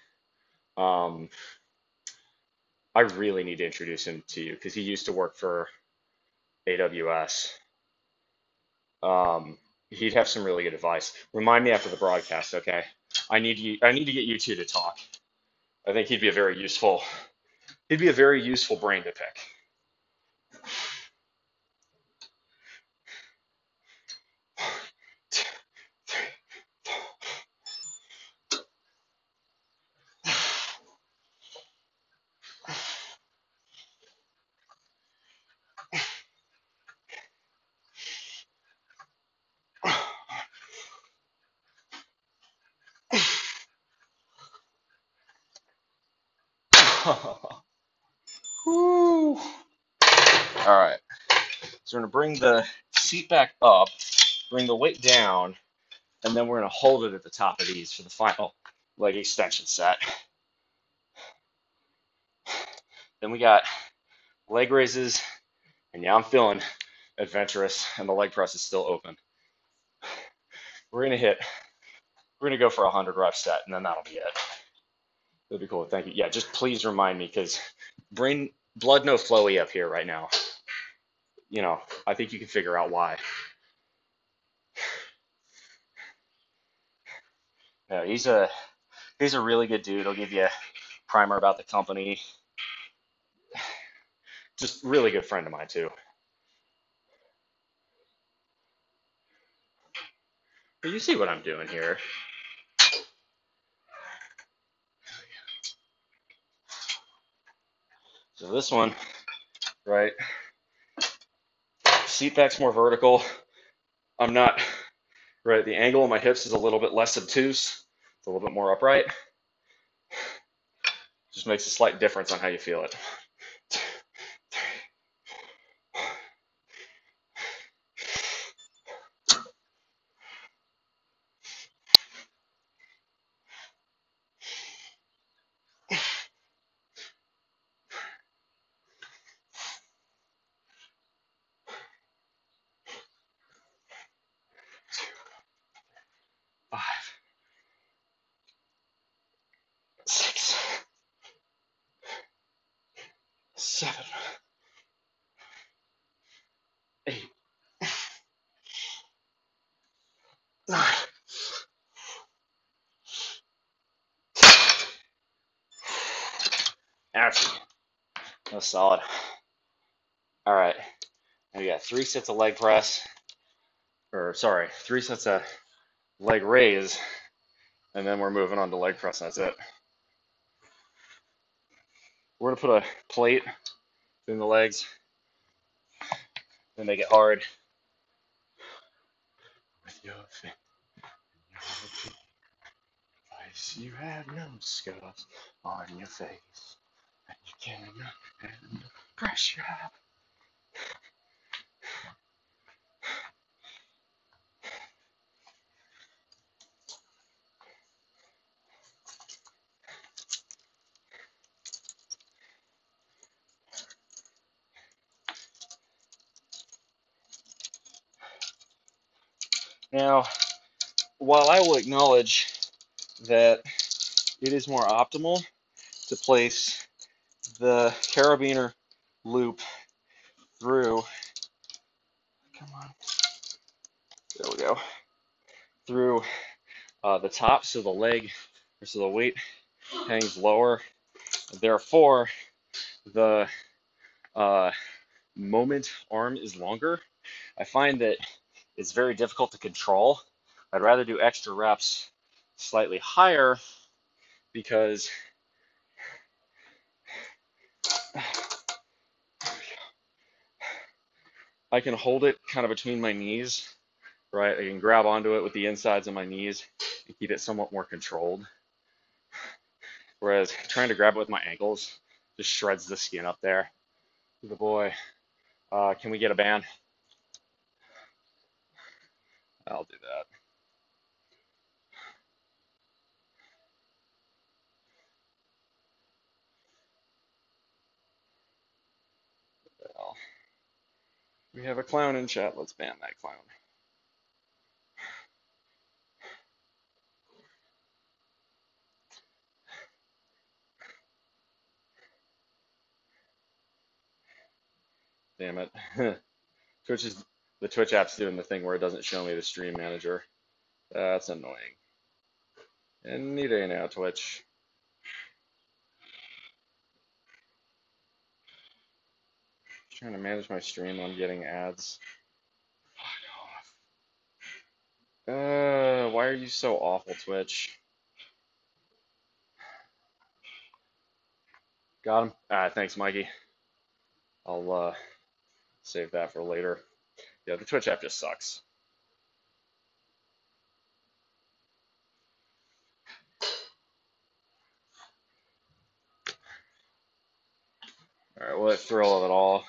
Um, I really need to introduce him to you because he used to work for AWS. He'd have some really good advice. Remind me after the broadcast, okay? I need to get you two to talk. I think he'd be a very useful. He'd be a very useful brain to pick. Woo. All right. So we're gonna bring the seat back up, bring the weight down, and then we're gonna hold it at the top of these for the final leg extension set. Then we got leg raises, and yeah, I'm feeling adventurous, and the leg press is still open. We're gonna hit. We're gonna go for a 100 rep set, and then that'll be it. That'd be cool. Thank you. Yeah, just please remind me because brain blood no flowy up here right now. I think you can figure out why. Yeah, he's a really good dude. He'll give you a primer about the company. Just really good friend of mine too. But you see what I'm doing here. So this one, right? Seat back's more vertical. I'm not right. The angle of my hips is a little bit less obtuse. It's a little bit more upright. Just makes a slight difference on how you feel it. 5, 6, 7, 8, 9. Ouch. That's solid. All right. Now we got 3 sets of leg press, or sorry, 3 sets of leg raise, and then we're moving on to leg press. That's it. We're gonna put a plate in the legs and make it hard. With your face. You have no scars on your face, and you cannot handle pressure. Now, while I will acknowledge that it is more optimal to place the carabiner loop through, come on, there we go, through the top so the leg, or so the weight hangs lower. Therefore, the moment arm is longer. I find that it's very difficult to control. I'd rather do extra reps slightly higher because I can hold it kind of between my knees, right? I can grab onto it with the insides of my knees and keep it somewhat more controlled. Whereas trying to grab it with my ankles just shreds the skin up there. The boy, can we get a band? I'll do that. Well, we have a clown in chat. Let's ban that clown. Damn it. The Twitch app's doing the thing where it doesn't show me the stream manager. That's annoying. Any day now, Twitch. Just trying to manage my stream. I'm getting ads. Fuck off. Why are you so awful, Twitch? Got him. Thanks, Mikey. I'll save that for later. Yeah, the Twitch app just sucks. All right, well, that thrill of it all.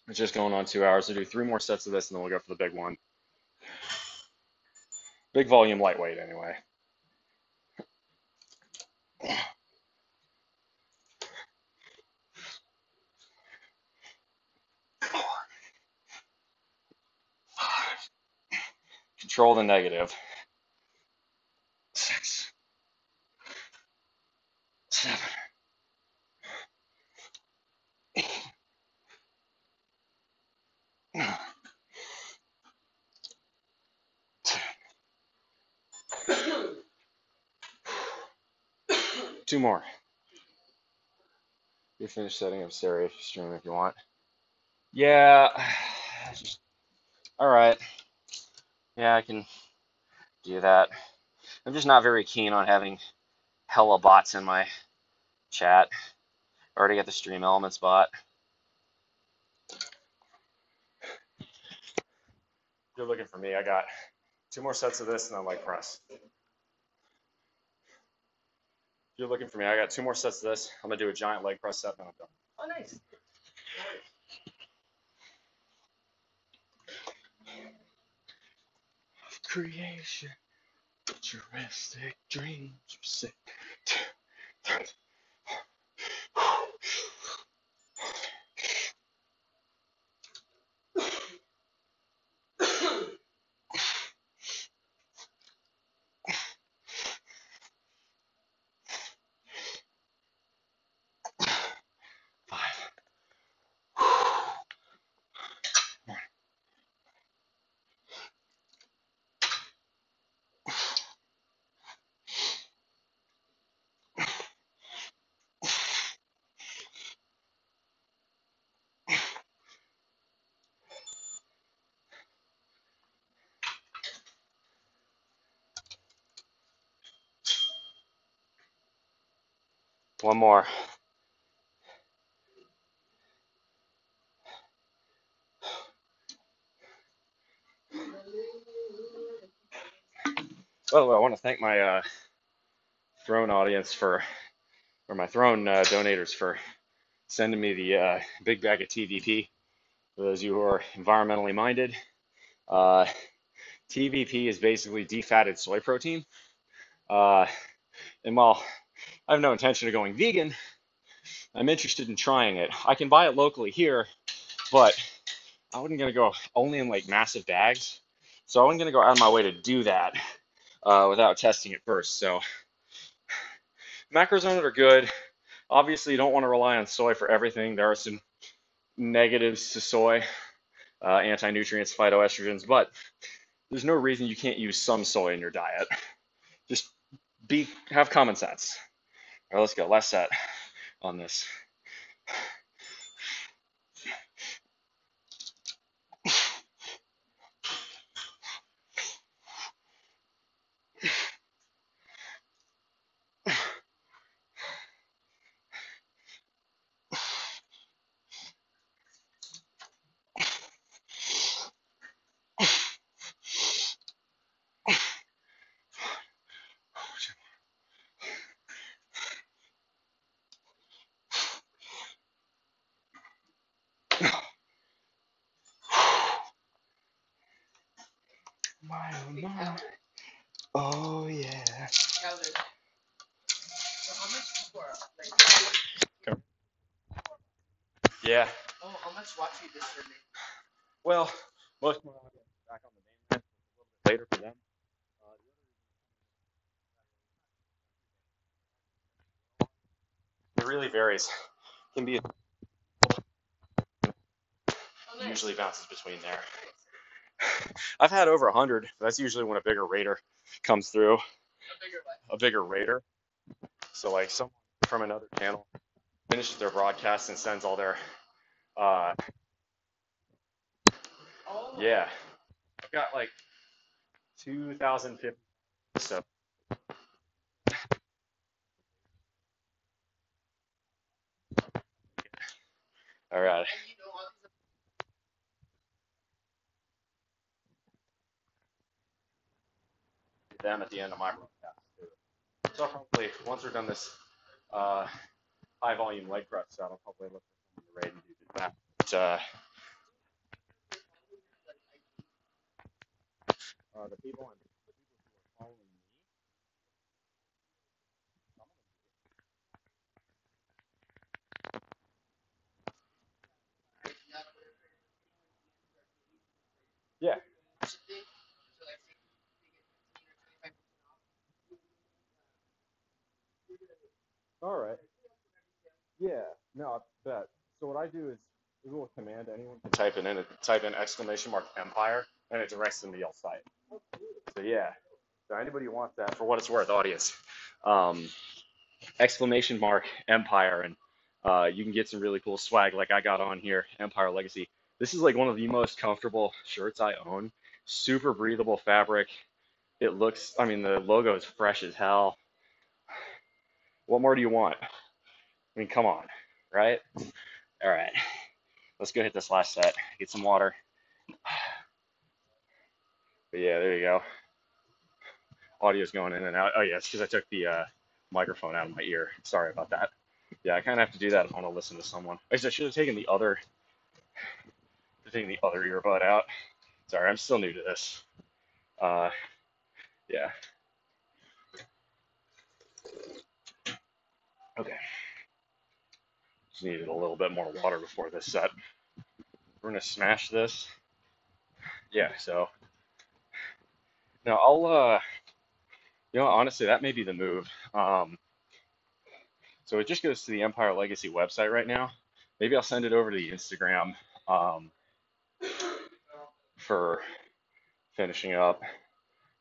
It's just going on 2 hours. So do 3 more sets of this, and then we'll go for the big one. Big volume, lightweight, anyway. Control the negative. 6, 7, 8, 9, 10. 2 more. You finish setting up Stereo stream if you want. Yeah. All right. Yeah, I can do that. I'm just not very keen on having hella bots in my chat. I already got the Stream Elements bot. If you're looking for me, I got 2 more sets of this and then leg press. If you're looking for me, I got 2 more sets of this. I'm gonna do a giant leg press set and I'm done. Oh, nice. Creation, futuristic dreams, sick. One more. Well, I want to thank my Throne audience for, or my Throne donators for sending me the big bag of TVP. For those of you who are environmentally minded, uh, TVP is basically defatted soy protein. Uh, and while I have no intention of going vegan, I'm interested in trying it. I can buy it locally here, but I wasn't gonna go only in like massive bags, so I wasn't gonna go out of my way to do that without testing it first. So macros on it are good. Obviously, you don't want to rely on soy for everything. There are some negatives to soy, anti-nutrients, phytoestrogens, but there's no reason you can't use some soy in your diet. Just have common sense. All right, let's go. Last set on this. My, oh my. Oh yeah. Yeah. Oh, how much watch you this for me? Well, most of my audience is back on the mainland, a little bit later for them. It really varies. It can be usually bounces between there. I've had over 100. That's usually when a bigger raider comes through. A bigger raider. So like someone from another channel finishes their broadcast and sends all their uh yeah. I've got like 2,050. So all right. Them at the end of my broadcast too. So I'll probably once we're done this uh high volume leg press set, I'll probably look for someone to rate and do that. But, the people who are following me, yeah. All right. Yeah. No, I bet. So what I do is a little command anyone can type in exclamation mark Empire and it directs them to your site. So yeah. So anybody who wants that for what it's worth, audience, um, exclamation mark Empire and you can get some really cool swag like I got on here, Empire Legacy. This is like one of the most comfortable shirts I own. Super breathable fabric. It looks, I mean, the logo is fresh as hell. What more do you want? I mean, come on, right? All right, let's go hit this last set. Get some water. But yeah, there you go. Audio's going in and out. Oh yeah, it's because I took the microphone out of my ear. Sorry about that. Yeah, I kind of have to do that if I want to listen to someone. I should have taken the other earbud out. Sorry, I'm still new to this. Uh, yeah. Okay. Just needed a little bit more water before this set. We're gonna smash this. Yeah. So now I'll honestly, that may be the move. So it just goes to the Empire Legacy website right now. Maybe I'll send it over to the Instagram um, for finishing up.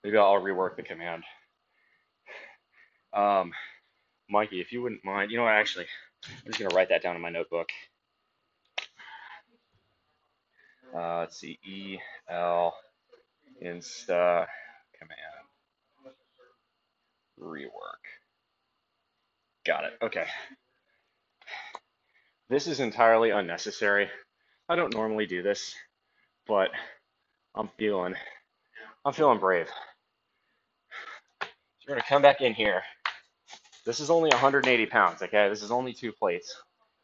Maybe I'll rework the command. Um, Mikey, if you wouldn't mind, you know what, actually, I'm just going to write that down in my notebook. Let's see, EL Insta command rework. Got it. Okay. This is entirely unnecessary. I don't normally do this, but I'm feeling brave. We're gonna come back in here. This is only 180 pounds, okay? This is only 2 plates.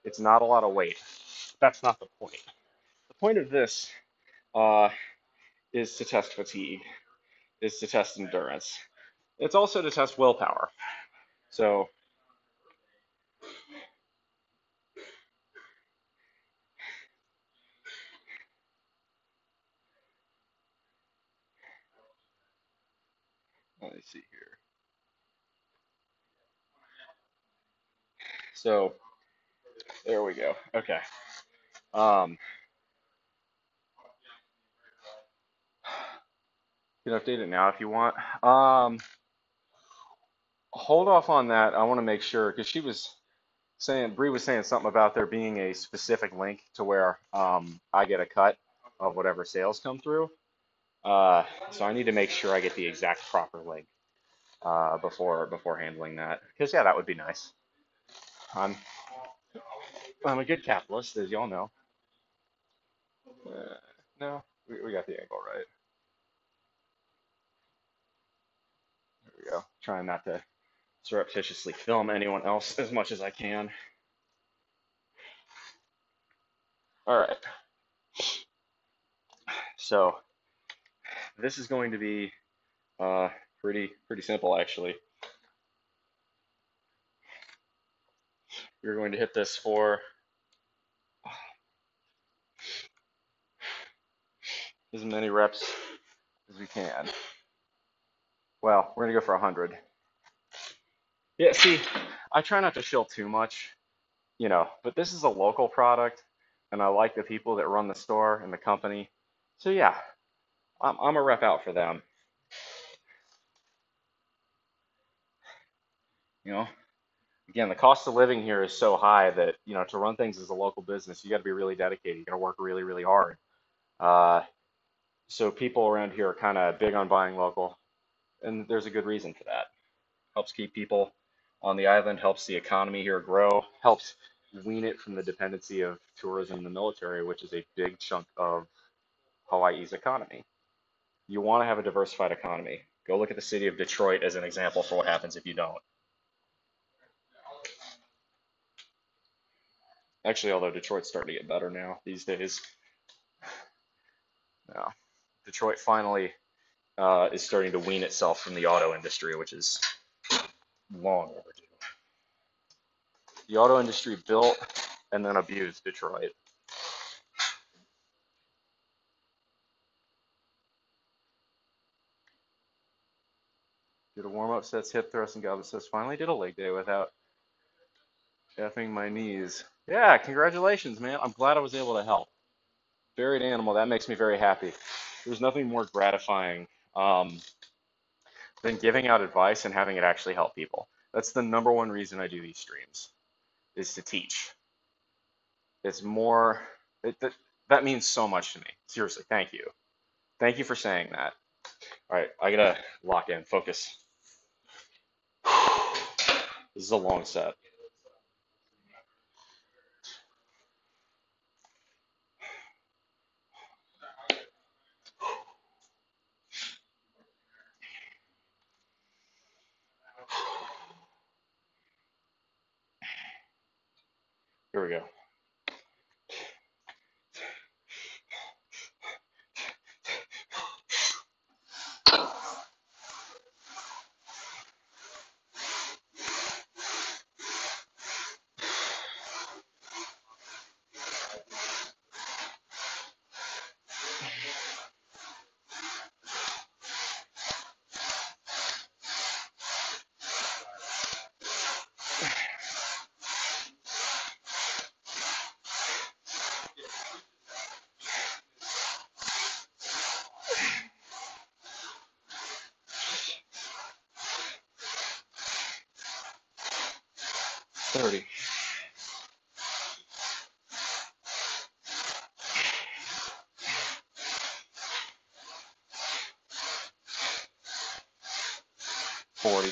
It's not a lot of weight. That's not the point. The point of this uh, is to test fatigue, is to test endurance. It's also to test willpower. So, let me see here. So, there we go. Okay. Um, you can update it now if you want. Hold off on that. I want to make sure because Bree was saying something about there being a specific link to where I get a cut of whatever sales come through. So I need to make sure I get the exact proper link before handling that. Because yeah, that would be nice. I'm I'm a good capitalist, as y'all know. No, we got the angle right. There we go. Trying not to surreptitiously film anyone else as much as I can. All right. So this is going to be uh, pretty simple actually. We're going to hit this for as many reps as we can. Well, we're gonna go for 100. Yeah, see, I try not to shill too much, but this is a local product, and I like the people that run the store and the company. So yeah, I'm a rep out for them. You know, again, the cost of living here is so high that to run things as a local business, you got to be really dedicated. You got to work really hard. Uh, so people around here are kind of big on buying local, and there's a good reason for that. Helps keep people on the island, helps the economy here grow, helps wean it from the dependency of tourism and the military, which is a big chunk of Hawaii's economy. You want to have a diversified economy. Go look at the city of Detroit as an example for what happens if you don't. Actually, although Detroit's starting to get better now these days. Yeah. Detroit finally is starting to wean itself from the auto industry, which is long overdue. The auto industry built and then abused Detroit. Did a warm-up sets, hip thrust, and goblet sets. Finally did a leg day without effing my knees. Yeah, congratulations, man. I'm glad I was able to help. Buried animal, that makes me very happy. There's nothing more gratifying um, than giving out advice and having it actually help people. That's the number one reason I do these streams, is to teach. It's more, that means so much to me. Seriously, thank you. Thank you for saying that. All right, I gotta lock in, focus. This is a long set. Here we go. $30. 40.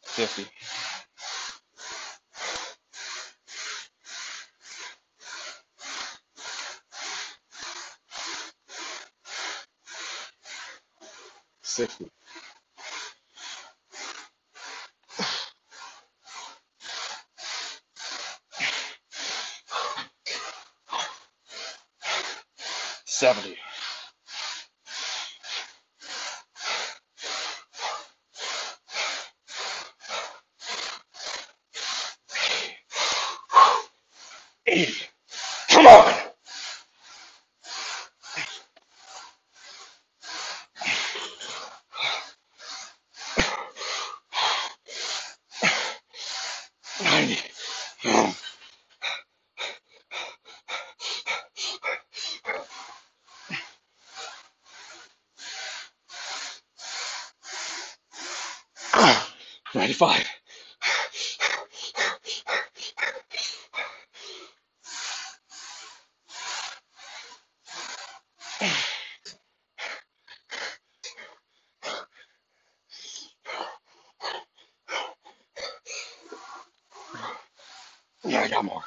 50. 60. 70. 80. Come on. 90. 95. Yeah, I got more.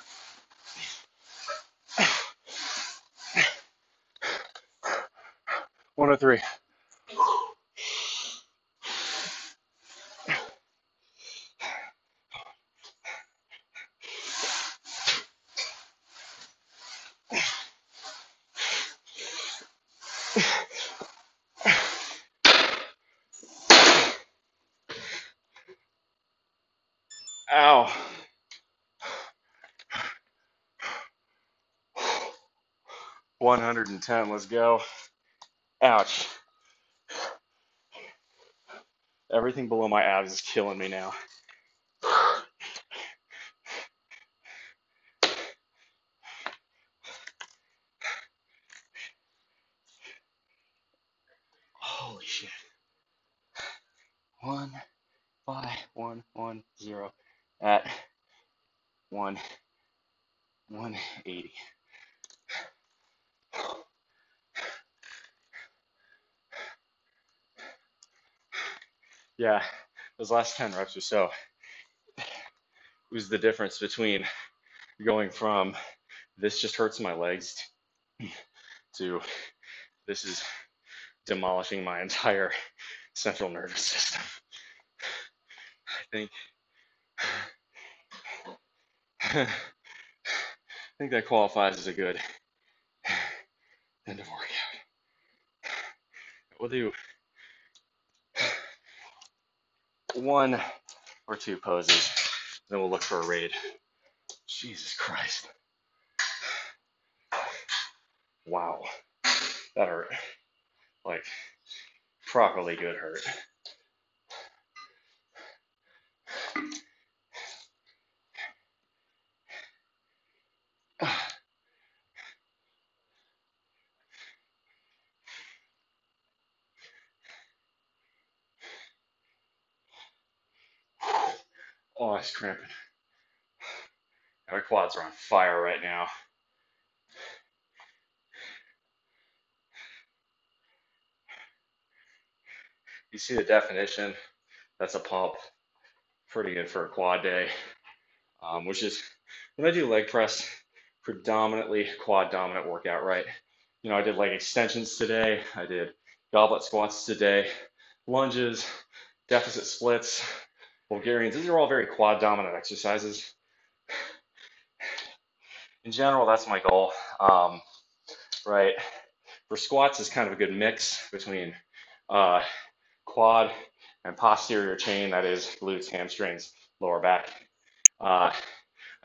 103. Ow. 110. Let's go. Ouch. Everything below my abs is killing me now. Holy shit. 15110 at 180. Yeah, those last 10 reps or so was the difference between going from this just hurts my legs to this is demolishing my entire central nervous system. I think that qualifies as a good end of workout. We'll do 1 or 2 poses, then we'll look for a raid. Jesus Christ. Wow. That hurt. Like, properly good hurt. Oh, it's cramping. My quads are on fire right now. You see the definition? That's a pump. Pretty good for a quad day. Which is, when I do leg press, predominantly quad dominant workout, right? You know, I did leg extensions today. I did goblet squats today, lunges, deficit splits, Bulgarians. These are all very quad dominant exercises. In general, that's my goal, right? For squats, it's kind of a good mix between quad and posterior chain, that is glutes, hamstrings, lower back. And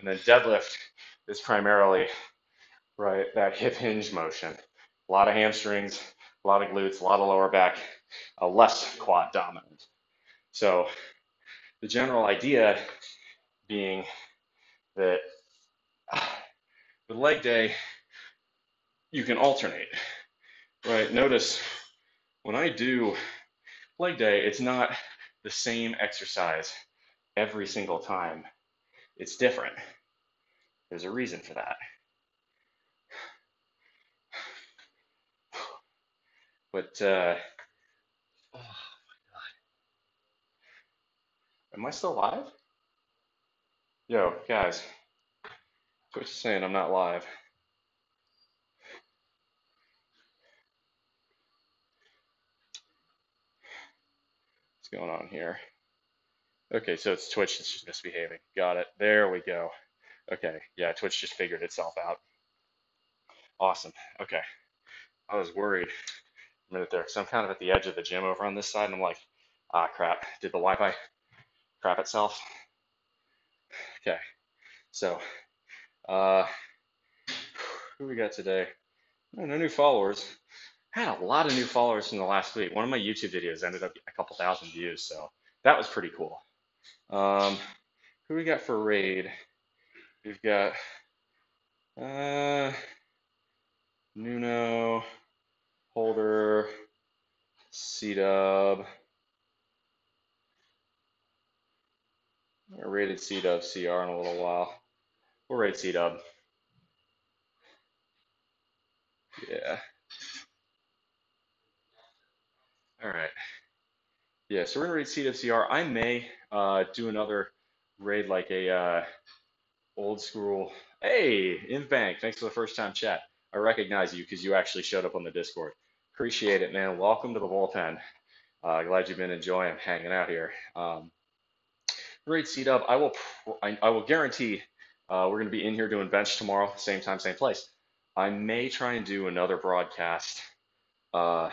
then deadlift is primarily, right, that hip hinge motion. A lot of hamstrings, a lot of glutes, a lot of lower back, less quad dominant. So the general idea being that with leg day, you can alternate, right? Notice when I do leg day, it's not the same exercise every single time. It's different. There's a reason for that. But, oh my God. Am I still live? Yo, guys, Twitch is saying I'm not live. going on here? Okay, so it's Twitch that's just misbehaving. Got it. There we go. Okay, yeah, Twitch just figured itself out. Awesome. Okay, I was worried a minute there because I'm kind of at the edge of the gym over on this side, and I'm like, ah, crap. Did the Wi-Fi crap itself? Okay, so uh, who we got today? Oh, no new followers. Had a lot of new followers in the last week. One of my YouTube videos ended up a couple thousand views, so that was pretty cool. Who we got for raid? We've got Nuno, Holder, C-Dub. I rated C-Dub CR in a little while. We'll raid C-Dub. Yeah. All right. Yeah, so we're gonna raid C-Dub CR. I may do another raid like a old school. Hey, Inbank, thanks for the first time chat. I recognize you because you actually showed up on the Discord. Appreciate it, man. Welcome to the bullpen. Glad you've been enjoying hanging out here. Great C-Dub. I will guarantee we're going to be in here doing bench tomorrow, same time, same place. I may try and do another broadcast uh,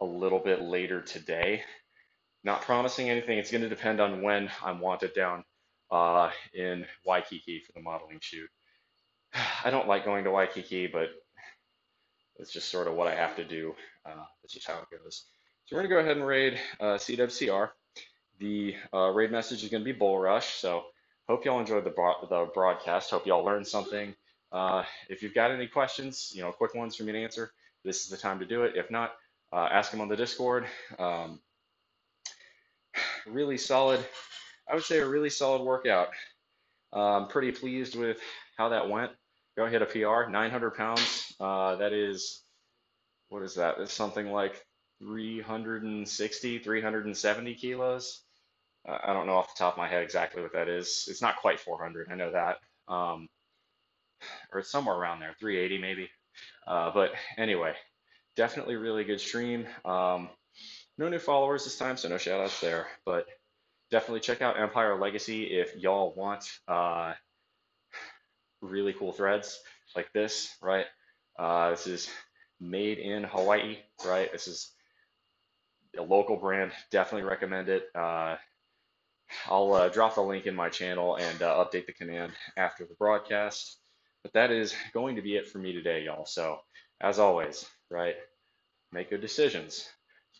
a little bit later today. Not promising anything. It's going to depend on when I'm wanted down in Waikiki for the modeling shoot. I don't like going to Waikiki, but it's just sort of what I have to do. That's just how it goes. So we're going to go ahead and raid CWCR. The raid message is going to be Bull Rush. So hope y'all enjoyed the broadcast. Hope y'all learned something. If you've got any questions, quick ones for me to answer, this is the time to do it. If not, ask them on the Discord. Really solid. I would say a really solid workout. I'm pretty pleased with how that went. Go hit a PR, 900 pounds. That is, what is that? It's something like 360, 370 kilos. I don't know off the top of my head exactly what that is. It's not quite 400. I know that. Or it's somewhere around there, 380 maybe. But anyway, definitely really good stream. No new followers this time, so no shout outs there. But definitely check out Empire Legacy if y'all want really cool threads like this, right? This is made in Hawaii, right? This is a local brand. Definitely recommend it. I'll drop the link in my channel and update the command after the broadcast. But that is going to be it for me today, y'all. So as always, right, make good decisions.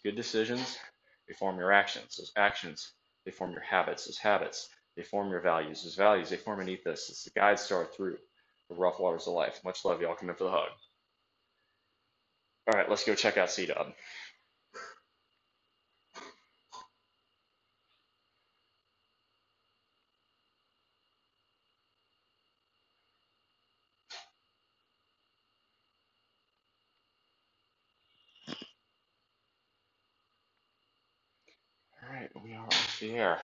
Good decisions, they form your actions. Those actions, they form your habits. Those habits, they form your values. Those values, they form an ethos. It's the guide star through the rough waters of life. Much love, y'all. Come in for the hug. All right, let's go check out C-Dub. All right, we are off the air.